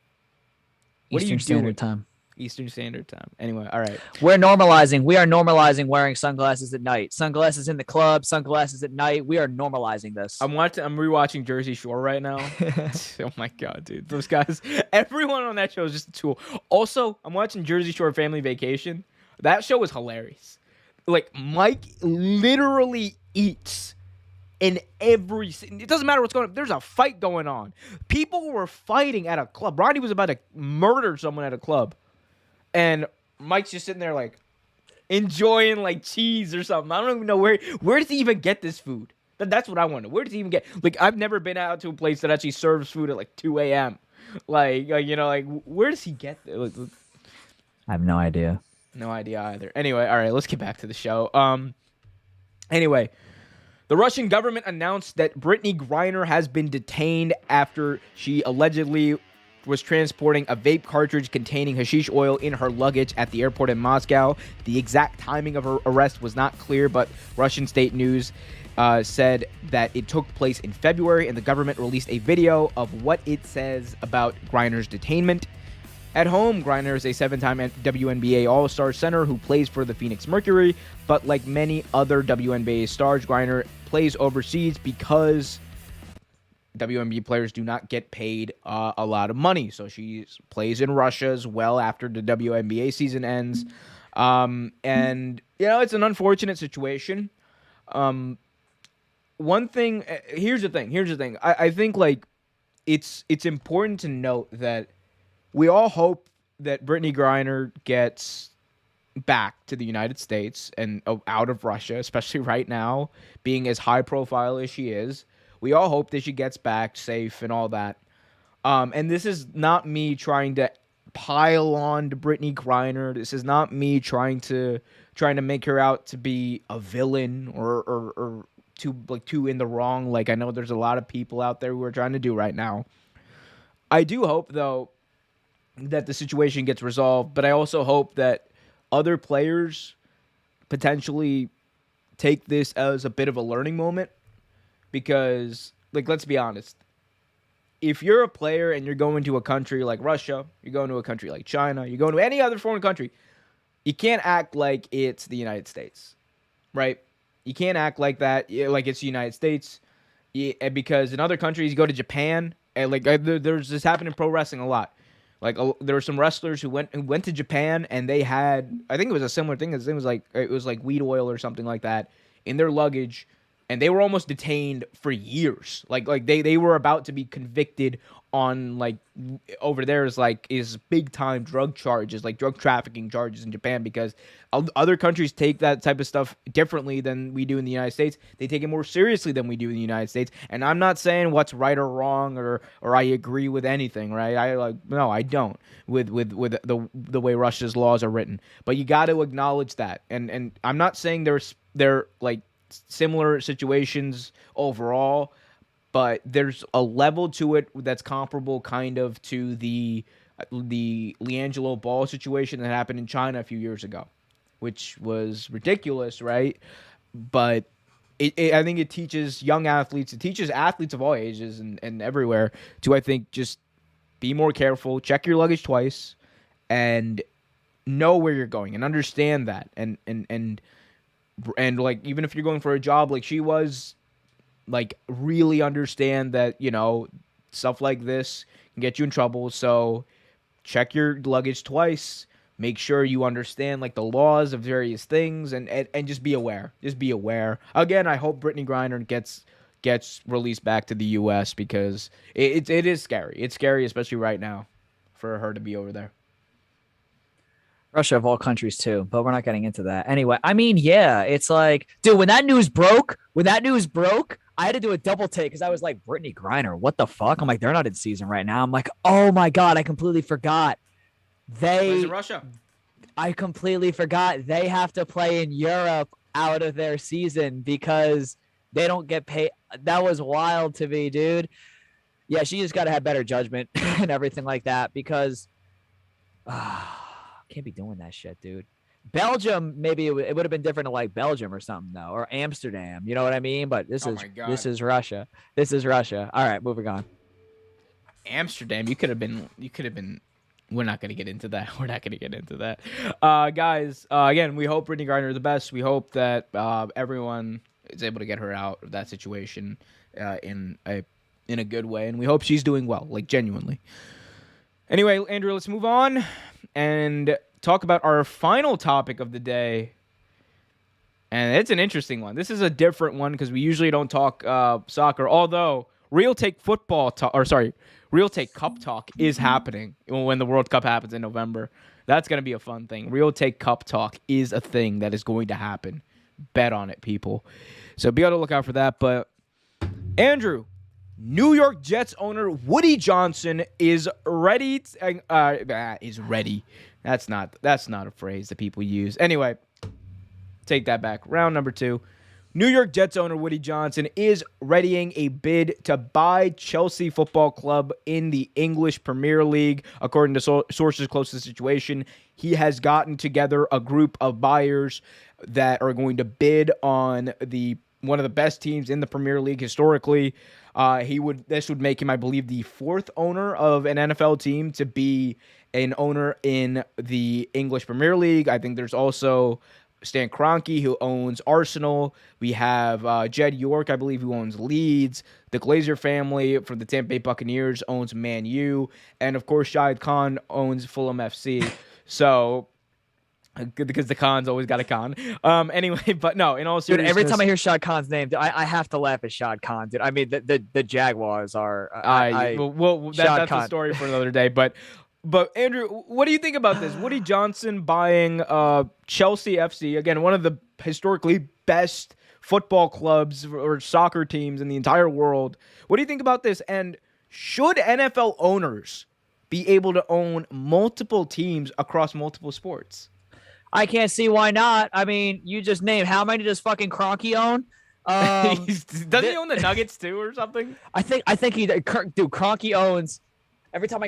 What Eastern Standard Time. Eastern Standard Time. Anyway, all right. We are normalizing wearing sunglasses at night. Sunglasses in the club, sunglasses at night. We are normalizing this. I'm rewatching Jersey Shore right now. Oh my God, dude. Those guys, everyone on that show is just a tool. Also, I'm watching Jersey Shore Family Vacation. That show was hilarious. Like, Mike literally eats in it doesn't matter what's going on. There's a fight going on. People were fighting at a club. Ronnie was about to murder someone at a club. And Mike's just sitting there like enjoying like cheese or something. I don't even know where does he even get this food? That's what I wonder. Where does he even get? Like, I've never been out to a place that actually serves food at like 2 a.m. Like where does he get it? I have no idea. No idea either. Anyway, all right, let's get back to the show. Anyway, the Russian government announced that Brittany Griner has been detained after she allegedly was transporting a vape cartridge containing hashish oil in her luggage at the airport in Moscow. The exact timing of her arrest was not clear, but Russian state news said that it took place in February, and the government released a video of what it says about Griner's detainment. At home, Griner is a 7-time WNBA All-Star center who plays for the Phoenix Mercury, but like many other WNBA stars, Griner plays overseas because WNBA players do not get paid a lot of money. So she plays in Russia as well after the WNBA season ends. And, it's an unfortunate situation. Here's the thing. I think, like, it's important to note that we all hope that Brittany Griner gets back to the United States and out of Russia, especially right now, being as high profile as she is. We all hope that she gets back safe and all that. And this is not me trying to pile on to Brittany Griner. This is not me trying to make her out to be a villain or too in the wrong. Like, I know there's a lot of people out there who are trying to do right now. I do hope, though, that the situation gets resolved, but I also hope that other players potentially take this as a bit of a learning moment, because, like, let's be honest, if you're a player and you're going to a country like Russia, you're going to a country like China, you're going to any other foreign country, you can't act like it's the United States, right? You can't act like that, like it's the United States, because in other countries, you go to Japan, and like there's this happened in pro wrestling a lot. Like there were some wrestlers who went to Japan and they had, I think it was a similar thing. It was like weed oil or something like that in their luggage, and they were almost detained for years. Like they were about to be convicted on like over there is big time drug charges, like drug trafficking charges in Japan, because other countries take that type of stuff differently than we do in the United States. They take it more seriously than we do in the United States. And I'm not saying what's right or wrong or I agree with anything, right? I don't with the way Russia's laws are written. But you got to acknowledge that. And I'm not saying they're like similar situations overall, but there's a level to it that's comparable kind of to the LiAngelo Ball situation that happened in China a few years ago, which was ridiculous, right? But I think it teaches young athletes, it teaches athletes of all ages and everywhere to, I think, just be more careful, check your luggage twice, and know where you're going and understand that. And like, even if you're going for a job like she was, like, really understand that, you know, stuff like this can get you in trouble. So check your luggage twice. Make sure you understand, like, the laws of various things, and just be aware. Just be aware. Again, I hope Brittney Griner gets released back to the U.S. because it is scary. It's scary, especially right now, for her to be over there. Russia of all countries too, but we're not getting into that. Anyway, I mean, yeah, it's like, dude, when that news broke, I had to do a double take because I was like, Brittney Griner, what the fuck? I'm like, they're not in season right now. I'm like, oh my God, I completely forgot. Plays in Russia. I completely forgot they have to play in Europe out of their season because they don't get paid. That was wild to me, dude. Yeah, she just got to have better judgment and everything like that because can't be doing that shit, dude. Belgium, maybe it would have been different to like Belgium or something though, or Amsterdam. You know what I mean? But this is Russia. This is Russia. All right, moving on. Amsterdam, you could have been. We're not going to get into that. Guys, again, we hope Brittney Griner is the best. We hope that everyone is able to get her out of that situation in a good way, and we hope she's doing well, like genuinely. Anyway, Andrew, let's move on and talk about our final topic of the day. And it's an interesting one. This is a different one because we usually don't talk soccer, although Real Take Cup talk is happening when the World Cup happens in November. That's going to be a fun thing. Real Take Cup talk is a thing that is going to happen. Bet on it, people. So be on the lookout for that. But Andrew, New York Jets owner Woody Johnson is ready. Is ready. That's not a phrase that people use. Anyway, take that back. Round number 2. New York Jets owner Woody Johnson is readying a bid to buy Chelsea Football Club in the English Premier League. According to sources close to the situation, he has gotten together a group of buyers that are going to bid on one of the best teams in the Premier League historically. This would make him, I believe, the 4th owner of an NFL team to be an owner in the English Premier League. I think there's also Stan Kroenke, who owns Arsenal. We have Jed York, I believe, who owns Leeds. The Glazer family from the Tampa Bay Buccaneers owns Man U. And, of course, Shahid Khan owns Fulham FC. So, because the Khan's always got a Khan. Anyway, but no, in all seriousness. Dude, every time I hear Shad Khan's name, I have to laugh at Shad Khan, dude. I mean, the Jaguars are... that's a story for another day, But Andrew, what do you think about this? Woody Johnson buying Chelsea FC, again, one of the historically best football clubs or soccer teams in the entire world. What do you think about this? And should NFL owners be able to own multiple teams across multiple sports? I can't see why not. I mean, you just named how many does fucking Kroenke own? Doesn't he own the Nuggets too or something? I think he, dude, Kroenke owns. Every time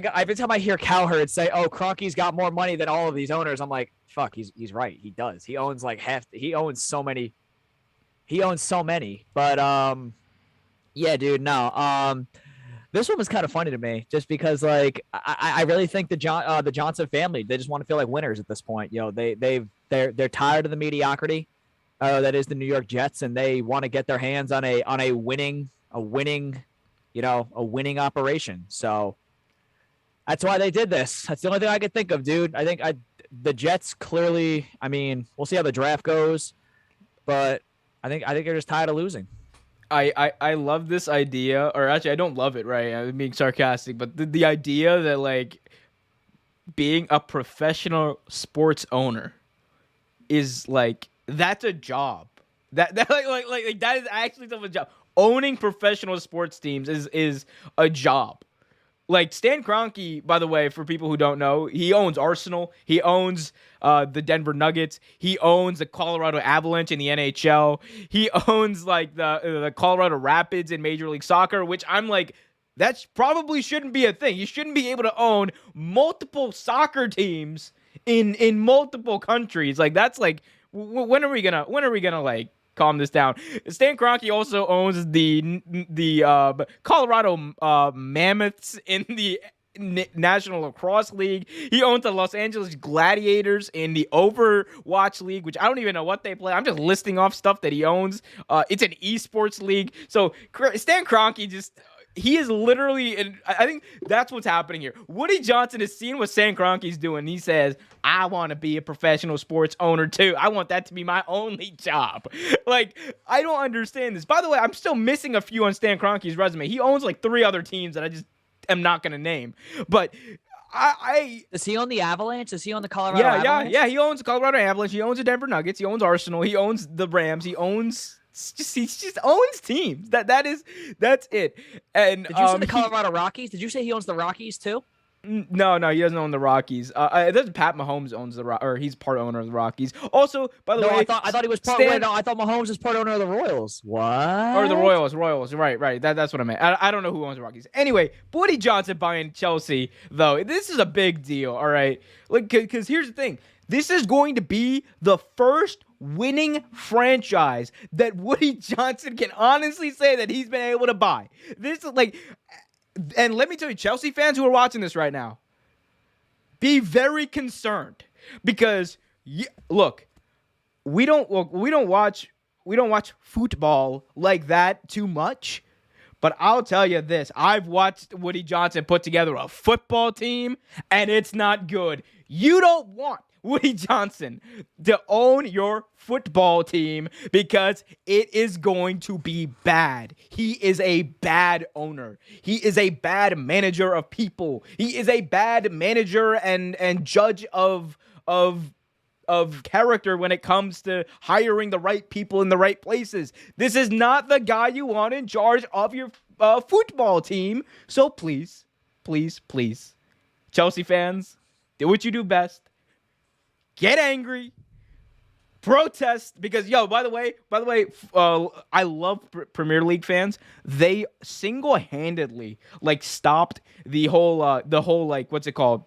I hear Cowherd say, "Oh, Kroenke's got more money than all of these owners," I'm like, "Fuck, he's right. He does. He owns like half. He owns so many. But yeah, dude, no. This one was kind of funny to me, just because like I really think the Johnson family, they just want to feel like winners at this point. You know, they're tired of the mediocrity that is the New York Jets, and they want to get their hands on a winning operation. So that's why they did this. That's the only thing I could think of, dude. The Jets clearly. I mean, we'll see how the draft goes, but I think they're just tired of losing. I love this idea, or actually I don't love it, right? I'm being sarcastic, but the idea that like being a professional sports owner is like that's a job. That like that is actually a job. Owning professional sports teams is a job. Like Stan Kroenke, by the way, for people who don't know, he owns Arsenal. He owns the Denver Nuggets. He owns the Colorado Avalanche in the NHL. He owns like the Colorado Rapids in Major League Soccer, which I'm like, that probably shouldn't be a thing. You shouldn't be able to own multiple soccer teams in multiple countries. Like that's like, when are we gonna like calm this down? Stan Kroenke also owns the Colorado Mammoths in the National Lacrosse League. He owns the Los Angeles Gladiators in the Overwatch League, which I don't even know what they play. I'm just listing off stuff that he owns. It's an esports league. So Stan Kroenke he is literally, and I think that's what's happening here. Woody Johnson has seen what Stan Kroenke's doing. He says, I want to be a professional sports owner too. I want that to be my only job. Like, I don't understand this. By the way, I'm still missing a few on Stan Kroenke's resume. He owns like 3 other teams that I just am not going to name. But does he own the Avalanche? Does he own the Colorado Avalanche? Yeah. He owns the Colorado Avalanche. He owns the Denver Nuggets. He owns Arsenal. He owns the Rams. He just owns teams. That's it. And did you say the Colorado Rockies? Did you say he owns the Rockies too? No, he doesn't own the Rockies. Pat Mahomes owns or he's part owner of the Rockies. Also, by the way, I thought he was part. I thought Mahomes was part owner of the Royals. What? Or the Royals. Right. That's what I meant. I don't know who owns the Rockies. Anyway, Woody Johnson buying Chelsea, though, this is a big deal. All right, like because here's the thing. This is going to be the first winning franchise that Woody Johnson can honestly say that he's been able to buy. This is like, and let me tell you, Chelsea fans who are watching this right now, be very concerned because look, we don't watch football like that too much. But I'll tell you this, I've watched Woody Johnson put together a football team, and it's not good. You don't want Woody Johnson to own your football team because it is going to be bad. He is a bad owner. He is a bad manager of people. He is a bad manager and judge of character when it comes to hiring the right people in the right places. This is not the guy you want in charge of your football team. So please, Chelsea fans, do what you do best. Get angry, protest, because by the way, I love Premier League fans. They single-handedly stopped the whole like what's it called,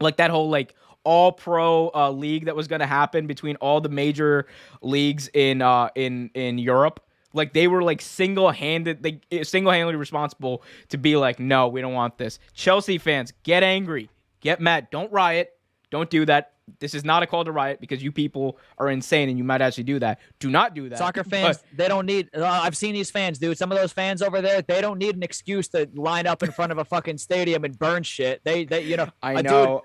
like that whole like all-pro league that was going to happen between all the major leagues in Europe. Like they were like single-handedly responsible to be like, no, we don't want this. Chelsea fans, get angry, get mad, don't riot, don't do that. This is not a call to riot because you people are insane and you might actually do that. Do not do that. Soccer fans, they don't need. I've seen these fans, dude. Some of those fans over there, they don't need an excuse to line up in front of a fucking stadium and burn shit. They I know.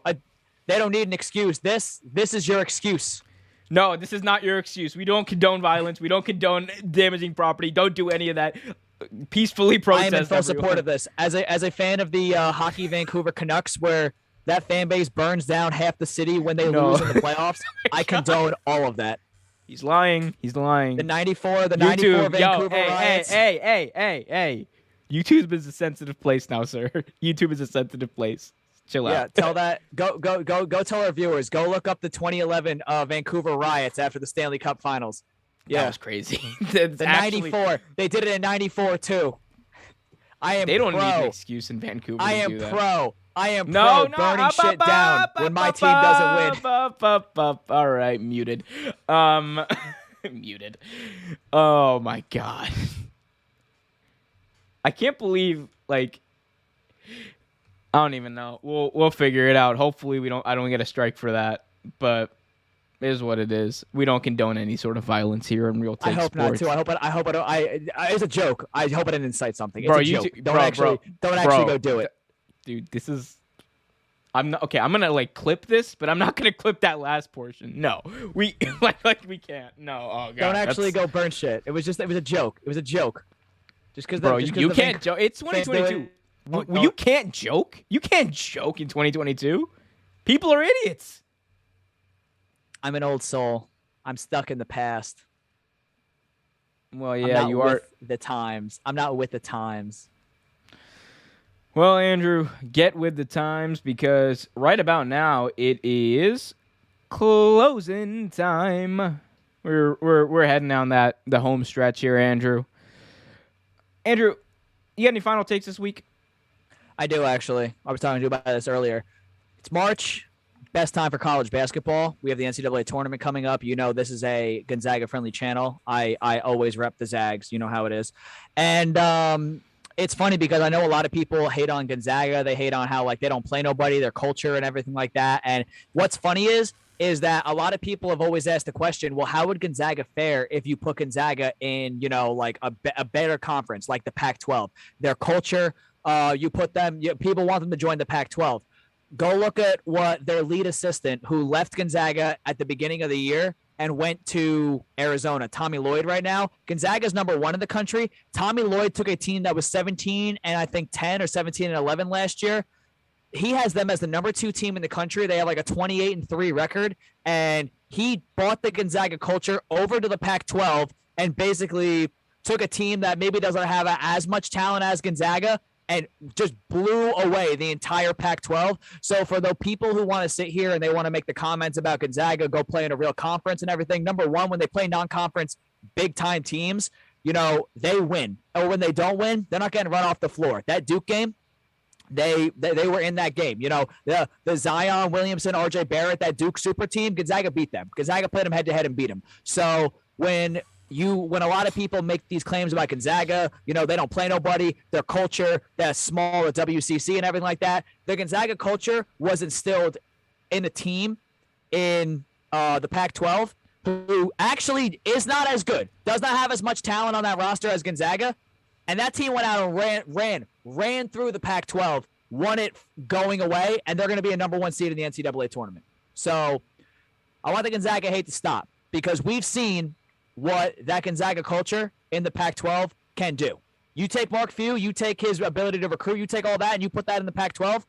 They don't need an excuse. This is your excuse. No, this is not your excuse. We don't condone violence. We don't condone damaging property. Don't do any of that. Peacefully protest. I am in full support of this. As a fan of the hockey Vancouver Canucks, where that fan base burns down half the city when they lose in the playoffs, I condone all of that. He's lying. The 94 Vancouver riots. Hey. YouTube is a sensitive place now, sir. YouTube is a sensitive place. Chill out. Yeah, tell that. Go tell our viewers. Go look up the 2011 Vancouver riots after the Stanley Cup Finals. Yeah, that was crazy. The 94. They did it in 94 too. They don't need an excuse in Vancouver. I am pro burning shit down when my team doesn't win. All right, muted. Muted. Oh my god. I can't believe I don't even know. We'll figure it out. Hopefully I don't get a strike for that. But it is what it is. We don't condone any sort of violence here in Real I Take hope not Sports. too. I hope I don't. It's a joke. I hope I didn't incite something. It's Bro, a you joke. two- Don't bro, actually go do it. Dude, this is I'm not okay. I'm gonna like clip this, but I'm not gonna clip that last portion. No, we like we can't. No, oh god. Don't actually go burn shit. It was a joke. It was a joke. Just because bro, you can't joke. It's 2022. You can't joke. You can't joke in 2022. People are idiots. I'm an old soul. I'm stuck in the past. Well, yeah, you are. The times. I'm not with the times. Well, Andrew, get with the times because right about now it is closing time. We're heading down the home stretch here, Andrew. Andrew, you got any final takes this week? I do actually. I was talking to you about this earlier. It's March. Best time for college basketball. We have the NCAA tournament coming up. You know, this is a Gonzaga-friendly channel. I always rep the Zags. You know how it is. And it's funny because I know a lot of people hate on Gonzaga. They hate on how, like, they don't play nobody, their culture and everything like that. And what's funny is that a lot of people have always asked the question, well, how would Gonzaga fare if you put Gonzaga in, you know, like a better conference like the Pac-12? Their culture, you put them, people want them to join the Pac-12. Go look at what their lead assistant, who left Gonzaga at the beginning of the year and went to Arizona, Tommy Lloyd. Right now, Gonzaga's number 1 in the country. Tommy Lloyd took a team that was 17 and I think 10 or 17 and 11 last year. He has them as the number 2 team in the country. They have like a 28-3 record, and he brought the Gonzaga culture over to the Pac-12 and basically took a team that maybe doesn't have as much talent as Gonzaga and just blew away the entire Pac-12. So for the people who want to sit here and they want to make the comments about Gonzaga go play in a real conference and everything, number one, when they play non-conference big-time teams, you know, they win. Or when they don't win, they're not getting run off the floor. That Duke game, they were in that game. You know, the Zion Williamson, RJ Barrett, that Duke super team, Gonzaga beat them. Gonzaga played them head-to-head and beat them. So when a lot of people make these claims about Gonzaga, you know, they don't play nobody, their culture, they're small at WCC and everything like that. The Gonzaga culture was instilled in a team in the Pac-12 who actually is not as good, does not have as much talent on that roster as Gonzaga. And that team went out and ran through the Pac-12, won it going away, and they're going to be a number 1 seed in the NCAA tournament. So I want the Gonzaga hate to stop because we've seen what that Gonzaga culture in the Pac-12 can do. You take Mark Few, you take his ability to recruit, you take all that, and you put that in the Pac-12,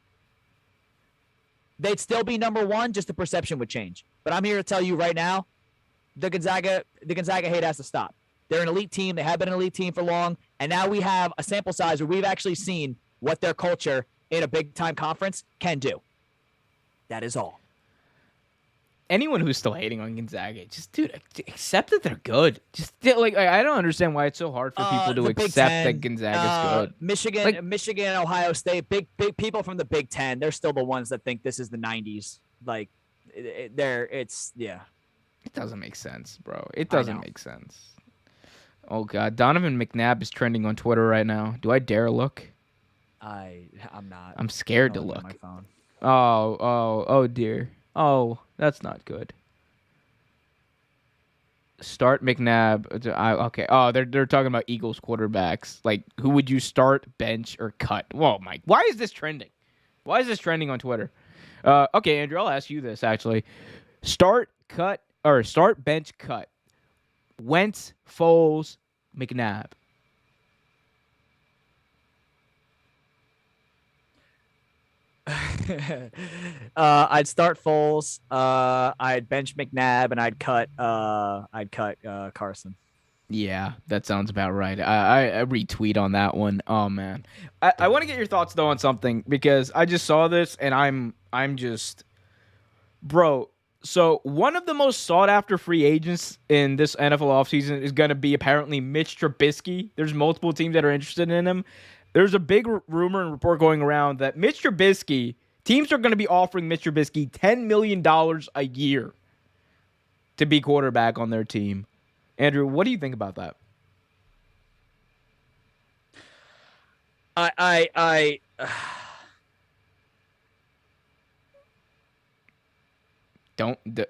they'd still be number 1, just the perception would change. But I'm here to tell you right now, the Gonzaga hate has to stop. They're an elite team. They have been an elite team for long, and now we have a sample size where we've actually seen what their culture in a big-time conference can do. That is all. Anyone who's still hating on Gonzaga, just dude, accept that they're good. Just like I don't understand why it's so hard for people to accept that Gonzaga's good. Michigan, Ohio State, big people from the Big Ten. They're still the ones that think this is the '90s. Like, It doesn't make sense, bro. It doesn't make sense. Oh god, Donovan McNabb is trending on Twitter right now. Do I dare look? I'm not. I'm scared to look. Oh dear. Oh, that's not good. Start McNabb. Okay. Oh, they're talking about Eagles quarterbacks. Like, who would you start, bench, or cut? Whoa, Mike. Why is this trending? Why is this trending on Twitter? Okay, Andrew, I'll ask you this actually. Start, bench, cut. Wentz, Foles, McNabb. I'd start Foles. I'd bench McNabb, and I'd cut Carson. Yeah, that sounds about right. I retweet on that one. Oh man, I want to get your thoughts though on something because I just saw this and I'm just, bro. So one of the most sought after free agents in this NFL offseason is going to be apparently Mitch Trubisky. There's multiple teams that are interested in him. There's a big rumor and report going around that Mitch Trubisky, teams are going to be offering Mitch Trubisky $10 million a year to be quarterback on their team. Andrew, what do you think about that? Don't d-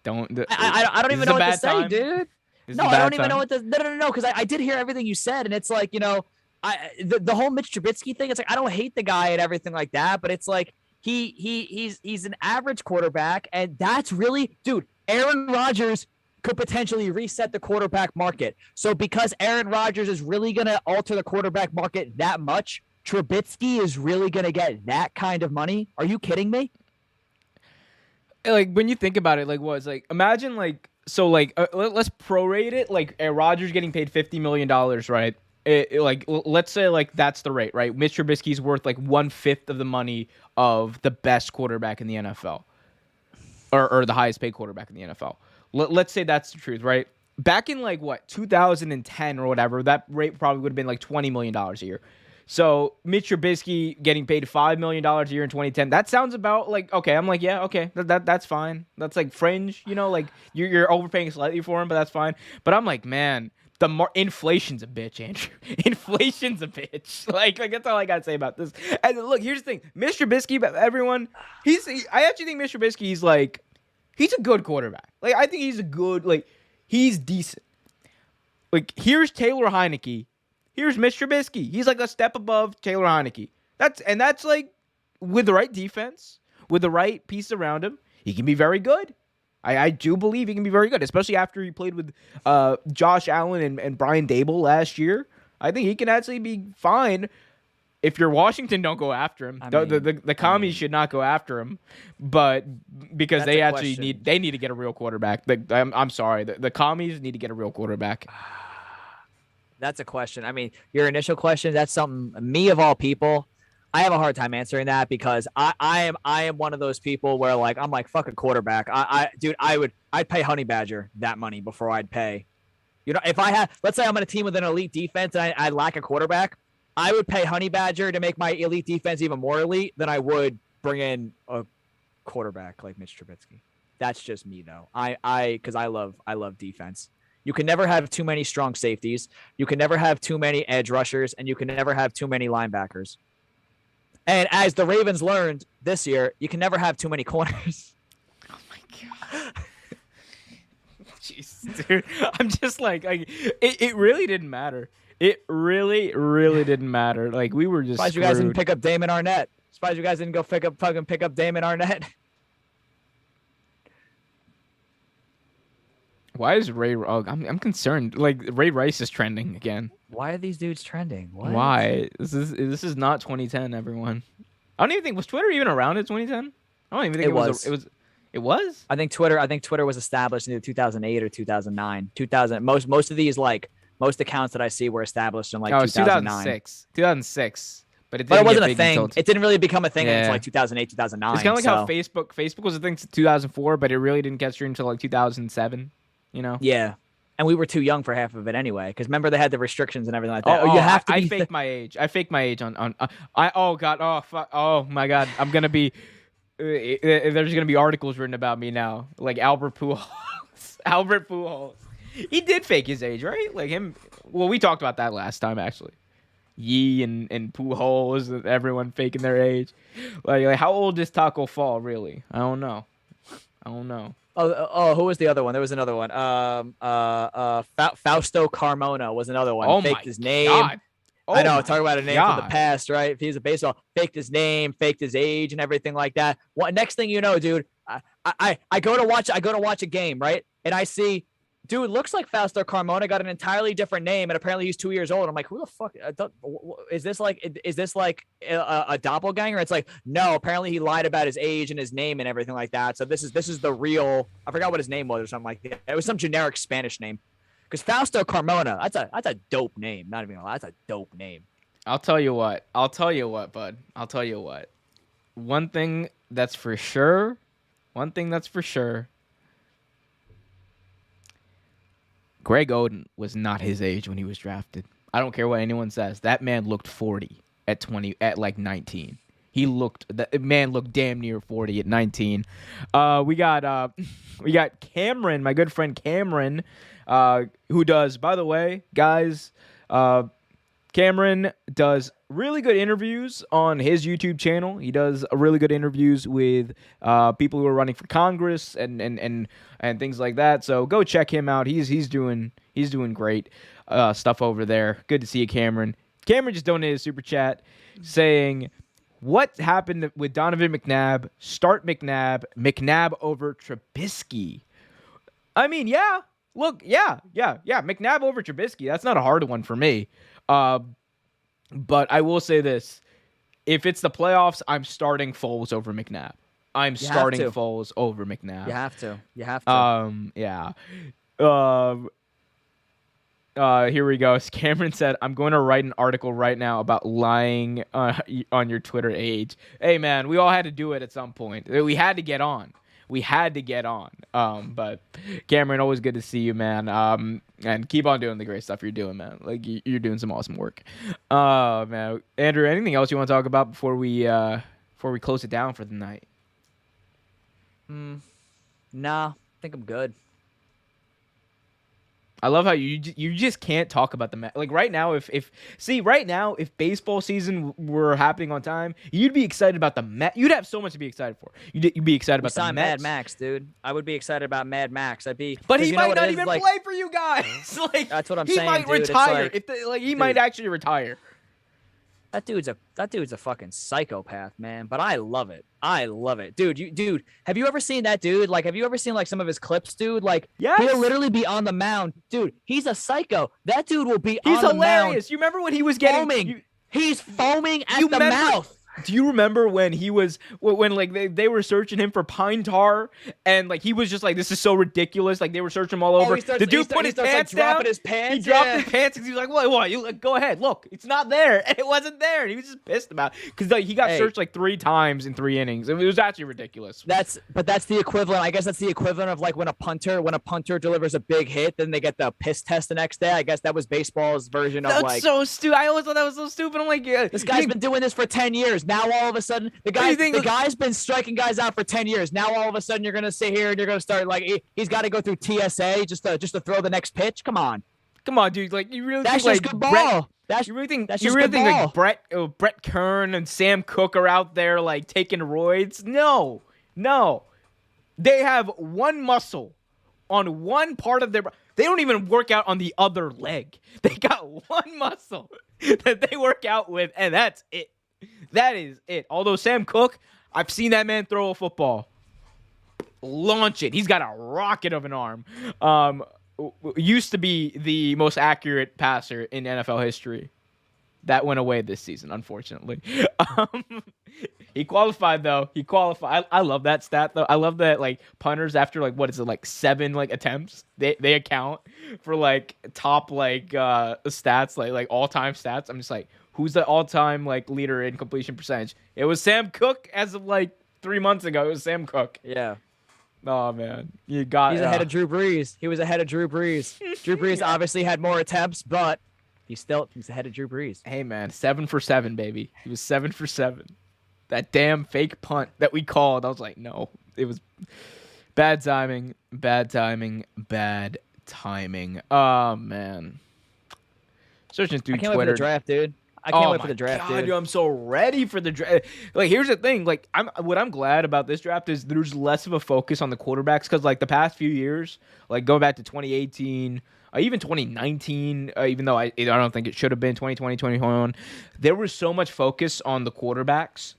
don't. I don't Is even this know a what to bad say, time? dude. Is No, this a I don't bad even know time? what to. No, because I did hear everything you said, and it's like, the whole Mitch Trubisky thing. It's like I don't hate the guy and everything like that, but it's like he's an average quarterback, and that's really, dude. Aaron Rodgers could potentially reset the quarterback market. So because Aaron Rodgers is really gonna alter the quarterback market that much, Trubisky is really gonna get that kind of money. Are you kidding me? Like when you think about it, like what? It's like imagine like so like let's prorate it. Like Rodgers getting paid $50 million, right? Let's say like that's the rate, right? Mitch Trubisky's worth like 1/5 of the money of the best quarterback in the NFL, or the highest paid quarterback in the NFL. Let's say that's the truth, right? Back in like what 2010 or whatever, that rate probably would have been like $20 million a year. So Mitch Trubisky getting paid $5 million a year in 2010. That sounds about like okay. I'm like yeah, okay, that's fine. That's like fringe, like you're overpaying slightly for him, but that's fine. But I'm like man, inflation's a bitch, Andrew. Inflation's a bitch. Like that's all I gotta say about this. And look, here's the thing, Mitch Trubisky, everyone, I actually think Mitch Trubisky he's a good quarterback. Like I think he's a good he's decent. Like here's Taylor Heineke. Here's Mitch Trubisky. He's like a step above Taylor Heineke. That's like with the right defense, with the right piece around him, he can be very good. I do believe he can be very good, especially after he played with Josh Allen and Brian Dable last year. I think he can actually be fine if you're Washington. Don't go after him. The commies should not go after him, but because they actually need to get a real quarterback. I'm sorry, the commies need to get a real quarterback. That's a question. I mean, your initial question, that's something, me of all people, I have a hard time answering that because I am one of those people where like I'm like fuck a quarterback. I'd pay Honey Badger that money before I'd pay. If I had, let's say I'm on a team with an elite defense and I lack a quarterback, I would pay Honey Badger to make my elite defense even more elite than I would bring in a quarterback like Mitch Trubisky. That's just me though. Because I love defense. You can never have too many strong safeties. You can never have too many edge rushers, and you can never have too many linebackers. And as the Ravens learned this year, you can never have too many corners. Oh my god. Jeez, dude. I'm just like it really didn't matter. It really, really didn't matter. Like we were just surprised you guys didn't pick up Damon Arnett. Surprised you guys didn't go pick up Damon Arnett. Why is Ray? Oh, I'm concerned. Like Ray Rice is trending again. Why are these dudes trending? What? Why? This is not 2010. Everyone. I don't even think was Twitter even around in 2010. I don't even think it was. I think Twitter was established in either 2008 or 2009. 2000. Most of these most accounts that I see were established in 2009. 2006. But it wasn't a thing. It didn't really become a thing until 2008, 2009. It's kind of like how Facebook was a thing to 2004, but it really didn't catch you until 2007. Yeah, and we were too young for half of it anyway. Because remember they had the restrictions and everything like that. You have to. I faked my age. I faked my age on. Oh god. Oh fuck. Oh my god. I'm gonna be. There's gonna be articles written about me now, like Albert Pujols. Albert Pujols. He did fake his age, right? Like him. Well, we talked about that last time actually. Yee and Pujols, everyone faking their age. Like how old is Taco Fall really? I don't know. Oh, who was the other one? There was another one. Fausto Carmona was another one. Oh faked his name. God. Oh I know, talking about a name from the past, right? If he's a baseball, faked his name, faked his age, and everything like that. Next thing you know, dude, I go to watch a game, right? And I see, dude, looks like Fausto Carmona got an entirely different name, and apparently he's 2 years old. I'm like, who the fuck is this? Is this like a doppelganger? It's like, no, apparently he lied about his age and his name and everything like that. So this is the real. I forgot what his name was or something like that. It was some generic Spanish name. Because Fausto Carmona, that's a dope name. Not even that's a dope name. I'll tell you what, bud. I'll tell you what. One thing that's for sure. Greg Oden was not his age when he was drafted. I don't care what anyone says. That man looked 40 at like 19. The man looked damn near 40 at 19. We got Cameron, my good friend Cameron, who does, by the way, guys, Cameron does really good interviews on his YouTube channel. He does really good interviews with people who are running for Congress and things like that. So go check him out. He's doing great stuff over there. Good to see you, Cameron. Cameron just donated a super chat saying, "What happened with Donovan McNabb? Start McNabb over Trubisky." I mean, yeah. Look, yeah. McNabb over Trubisky. That's not a hard one for me. But I will say this. If it's the playoffs, I'm starting Foles over McNabb. I'm starting Foles over McNabb. You have to. Yeah. Here we go. Cameron said, "I'm going to write an article right now about lying on your Twitter age." Hey, man, we all had to do it at some point. We had to get on. But Cameron, always good to see you, man. And keep on doing the great stuff you're doing, man. Like, you're doing some awesome work. Man, Andrew, anything else you want to talk about before we close it down for the night? Nah, I think I'm good. I love how you just can't talk about the like right now. If baseball season were happening on time, you'd be excited about the Mets. You'd have so much to be excited for. You'd be excited about the Mets. Mad Max, dude. I would be excited about Mad Max. I'd be. But he might not even play for you guys. Like, that's what I'm saying. He might dude. retire. He might actually retire. That dude's a fucking psychopath, man. But I love it. Dude, have you ever seen that dude? Like, have you ever seen like some of his clips, dude? Like, yes. He'll literally be on the mound. Dude, he's a psycho. That dude will be He's on the mound. He's hilarious. You remember when he was foaming? He's foaming at the mouth. Do you remember when he was when like they were searching him for pine tar and like he was just like, this is so ridiculous, like they were searching him all over. The dude put his pants down. His pants. He dropped his pants because he was like, what? You like, go ahead, look, it's not there, and it wasn't there, and he was just pissed about it because like, he got searched like 3 times in 3 innings. It was actually ridiculous. That's the equivalent. I guess that's the equivalent of like when a punter delivers a big hit, then they get the piss test the next day. I guess that was baseball's version of That's like. So stupid. I always thought that was so stupid. I'm like, yeah, this guy's been doing this for 10 years. Now all of a sudden. The guy's been striking guys out for 10 years. Now all of a sudden you're gonna sit here and you're gonna start like he's got to go through TSA just to throw the next pitch. Come on, dude. Like you really that's think just like good ball. You really think like Brett Kern and Sam Cook are out there like taking roids? No. They have one muscle on one part of their. They don't even work out on the other leg. They got one muscle that they work out with, and that's it. That is it. Although Sam Cook, I've seen that man throw a football. Launch it. He's got a rocket of an arm. Used to be the most accurate passer in NFL history. That went away this season, unfortunately. He qualified, though. I love that stat, though. I love that, like, punters after, like, what is it, like, 7, like, attempts, they account for, like, top, like, stats, like all-time stats. I'm just like, who's the all-time like leader in completion percentage? It was Sam Cook as of like 3 months ago. It was Sam Cook. Yeah. Oh man, he's ahead of Drew Brees. He was ahead of Drew Brees. Drew Brees obviously had more attempts, but he's ahead of Drew Brees. Hey man, 7 for 7, baby. He was 7 for 7. That damn fake punt that we called. I was like, no, it was bad timing. Oh man. Searching through Twitter. Wait for the draft, dude. I can't wait for the draft, dude. I'm so ready for the draft. Like, here's the thing. Like, what I'm glad about this draft is there's less of a focus on the quarterbacks because, like, the past few years, like going back to 2018, even 2019, even though I don't think it should have been 2020, 2021, there was so much focus on the quarterbacks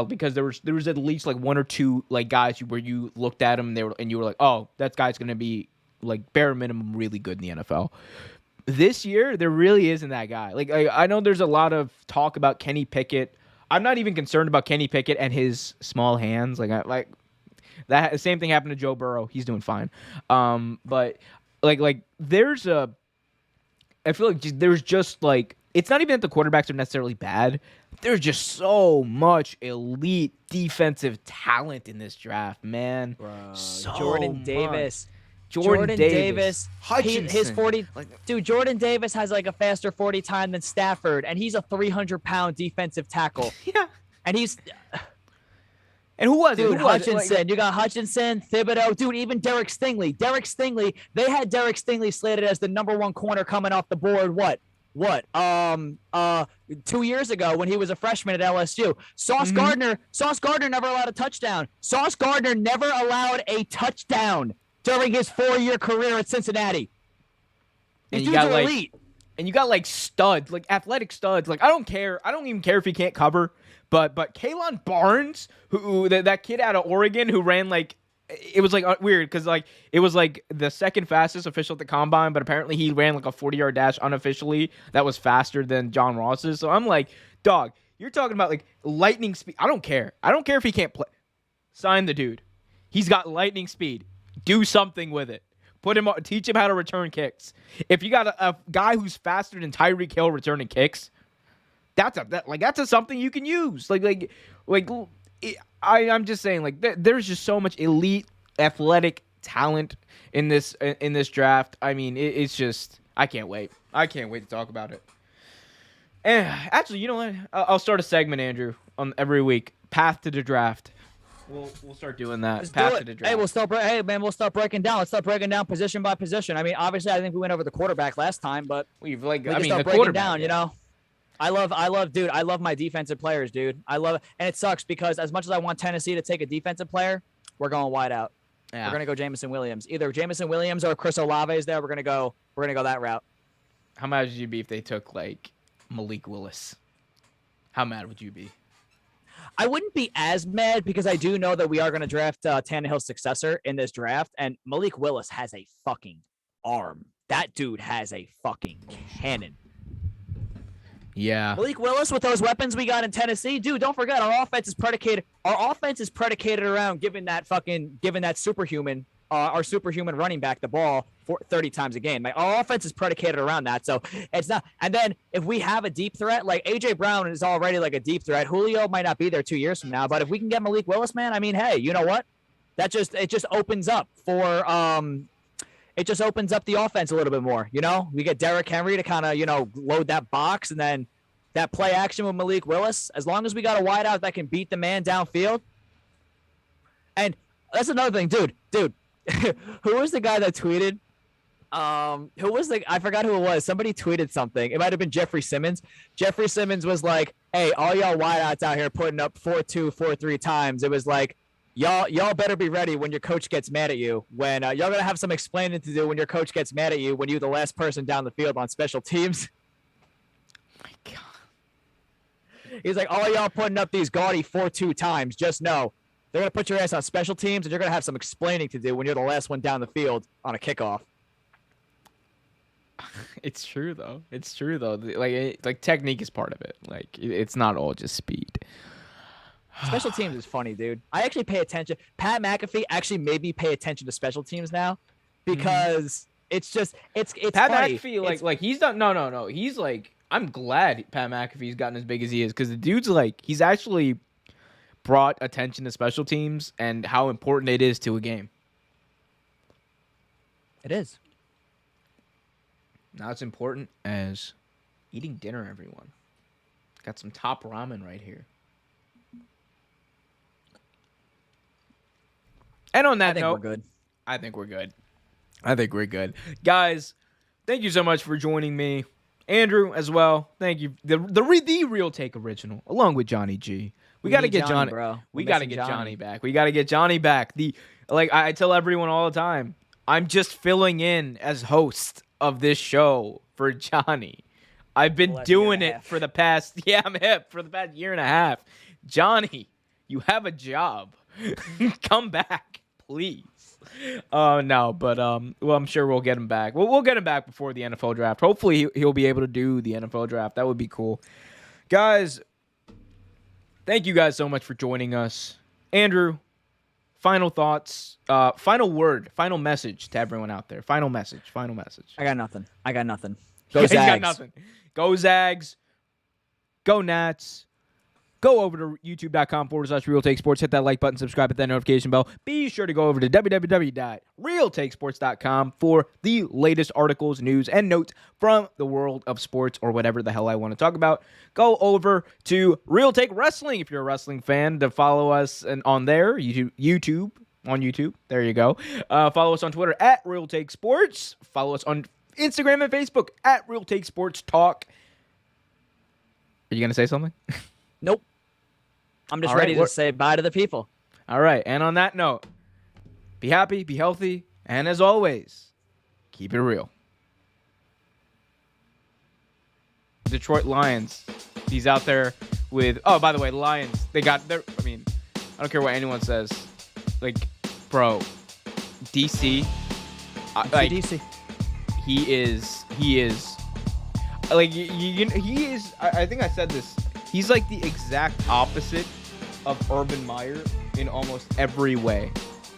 because there was at least like 1 or 2 like guys where you looked at them and you were like, oh, that guy's gonna be like bare minimum really good in the NFL. This year, there really isn't that guy. Like, I know there's a lot of talk about Kenny Pickett. I'm not even concerned about Kenny Pickett and his small hands. Like that. The same thing happened to Joe Burrow. He's doing fine. But like there's a. I feel like there's just like it's not even that the quarterbacks are necessarily bad. There's just so much elite defensive talent in this draft, man. Bro, so Jordan Davis. Jordan Davis. Hutchinson. His 40. Dude, Jordan Davis has like a faster 40 time than Stafford, and he's a 300-pound defensive tackle. Yeah. And he's. And who was it? Dude, Hutchinson. You got Hutchinson, Thibodeau. Dude, even Derek Stingley. They had Derek Stingley slated as the #1 corner coming off the board, what? 2 years ago when he was a freshman at LSU. Sauce Gardner never allowed a touchdown. Sauce Gardner never allowed a touchdown during his 4-year career at Cincinnati. And These you dudes got are like, elite. and you got like studs, like athletic studs. Like I don't care. I don't even care if he can't cover. But Kalon Barnes, who that kid out of Oregon who ran like, it was like weird because like it was like the second fastest official at the combine, but apparently he ran like a 40-yard dash unofficially that was faster than John Ross's. So I'm like, dog, you're talking about like lightning speed. I don't care. I don't care if he can't play. Sign the dude. He's got lightning speed. Do something with it. Teach him how to return kicks. If you got a guy who's faster than Tyreek Hill returning kicks, that's something you can use. I'm just saying, like, there's just so much elite athletic talent in this draft. I mean, it's just, I can't wait. I can't wait to talk about it. And actually, you know what? I'll start a segment, Andrew, on every week. Path to the draft. We'll start doing that. Let's Path do to it. the draft. Hey, we'll start breaking down. Let's start breaking down position by position. I mean, obviously, I think we went over the quarterback last time, but we can start breaking down. You know, I love, dude. I love my defensive players, dude. I love it, and it sucks because as much as I want Tennessee to take a defensive player, we're going wide out. Yeah. We're gonna go Jameson Williams. Either Jameson Williams or Chris Olave is there. We're gonna go that route. How mad would you be if they took like Malik Willis? How mad would you be? I wouldn't be as mad because I do know that we are going to draft Tannehill's successor in this draft, and Malik Willis has a fucking arm. That dude has a fucking cannon. Yeah. Malik Willis with those weapons we got in Tennessee, dude. Don't forget our offense is predicated. Our offense is predicated around giving that superhuman running back the ball 30 times a game. Like our offense is predicated around that. So it's not. And then if we have a deep threat, like AJ Brown is already like a deep threat. Julio might not be there 2 years from now, but if we can get Malik Willis, man, I mean, hey, you know what? It just opens up for it just opens up the offense a little bit more. You know, we get Derrick Henry to kind of load that box, and then that play action with Malik Willis. As long as we got a wideout that can beat the man downfield, and that's another thing, dude. Who was the guy that tweeted? I forgot who it was. Somebody tweeted something. It might have been Jeffrey Simmons. Jeffrey Simmons was like, "Hey, all y'all wideouts out here putting up 4-2, 4-3 times." It was like, y'all better be ready when your coach gets mad at you. When y'all gonna have some explaining to do when your coach gets mad at you when you're the last person down the field on special teams. My God. He's like, all y'all putting up these gaudy 4-2 times. Just know they're gonna put your ass on special teams, and you're gonna have some explaining to do when you're the last one down the field on a kickoff. It's true though. Like technique is part of it. Like it's not all just speed. Special teams is funny, dude. I actually pay attention. Pat McAfee actually made me pay attention to special teams now because it's Pat funny. McAfee like he's done no. He's like, I'm glad Pat McAfee's gotten as big as he is because the dude's like, he's actually brought attention to special teams and how important it is to a game. It is. Not as important as eating dinner, everyone. Got some top ramen right here. And on that note, I think we're good. Guys, thank you so much for joining me. Andrew as well. Thank you. The Real Take original, along with Johnny G. We got to get Johnny, bro. We got to get Johnny back. We got to get Johnny back. I tell everyone all the time, I'm just filling in as host of this show for Johnny. I've been doing it for the past I'm hip for the past year and a half. Johnny, you have a job. Come back, please. No, but well, I'm sure we'll get him back. We'll get him back before the NFL draft. Hopefully he'll be able to do the NFL draft. That would be cool. Guys, thank you guys so much for joining us. Andrew, final thoughts, final word, final message to everyone out there. Final message. I got nothing. Go Zags. Got nothing. Go Zags. Go Nats. Go over to youtube.com/Real Take Sports. Hit that like button, subscribe, hit that notification bell. Be sure to go over to www.realtakesports.com for the latest articles, news, and notes from the world of sports or whatever the hell I want to talk about. Go over to Real Take Wrestling if you're a wrestling fan to follow us on there. YouTube. On YouTube. There you go. Follow us on Twitter @Real Take Sports. Follow us on Instagram and Facebook at Real Take Sports Talk. Are you going to say something? Nope. I'm just All right, ready to say bye to the people. All right. And on that note, be happy, be healthy, and as always, keep it real. Detroit Lions. He's out there with, oh, by the way, the Lions, they got their, I mean, I don't care what anyone says. Like, bro, DC, like, DC. he is, like, he is, I think I said this, he's like the exact opposite of Urban Meyer in almost every way,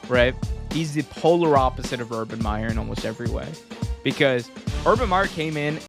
right? He's the polar opposite of Urban Meyer in almost every way. Because Urban Meyer came in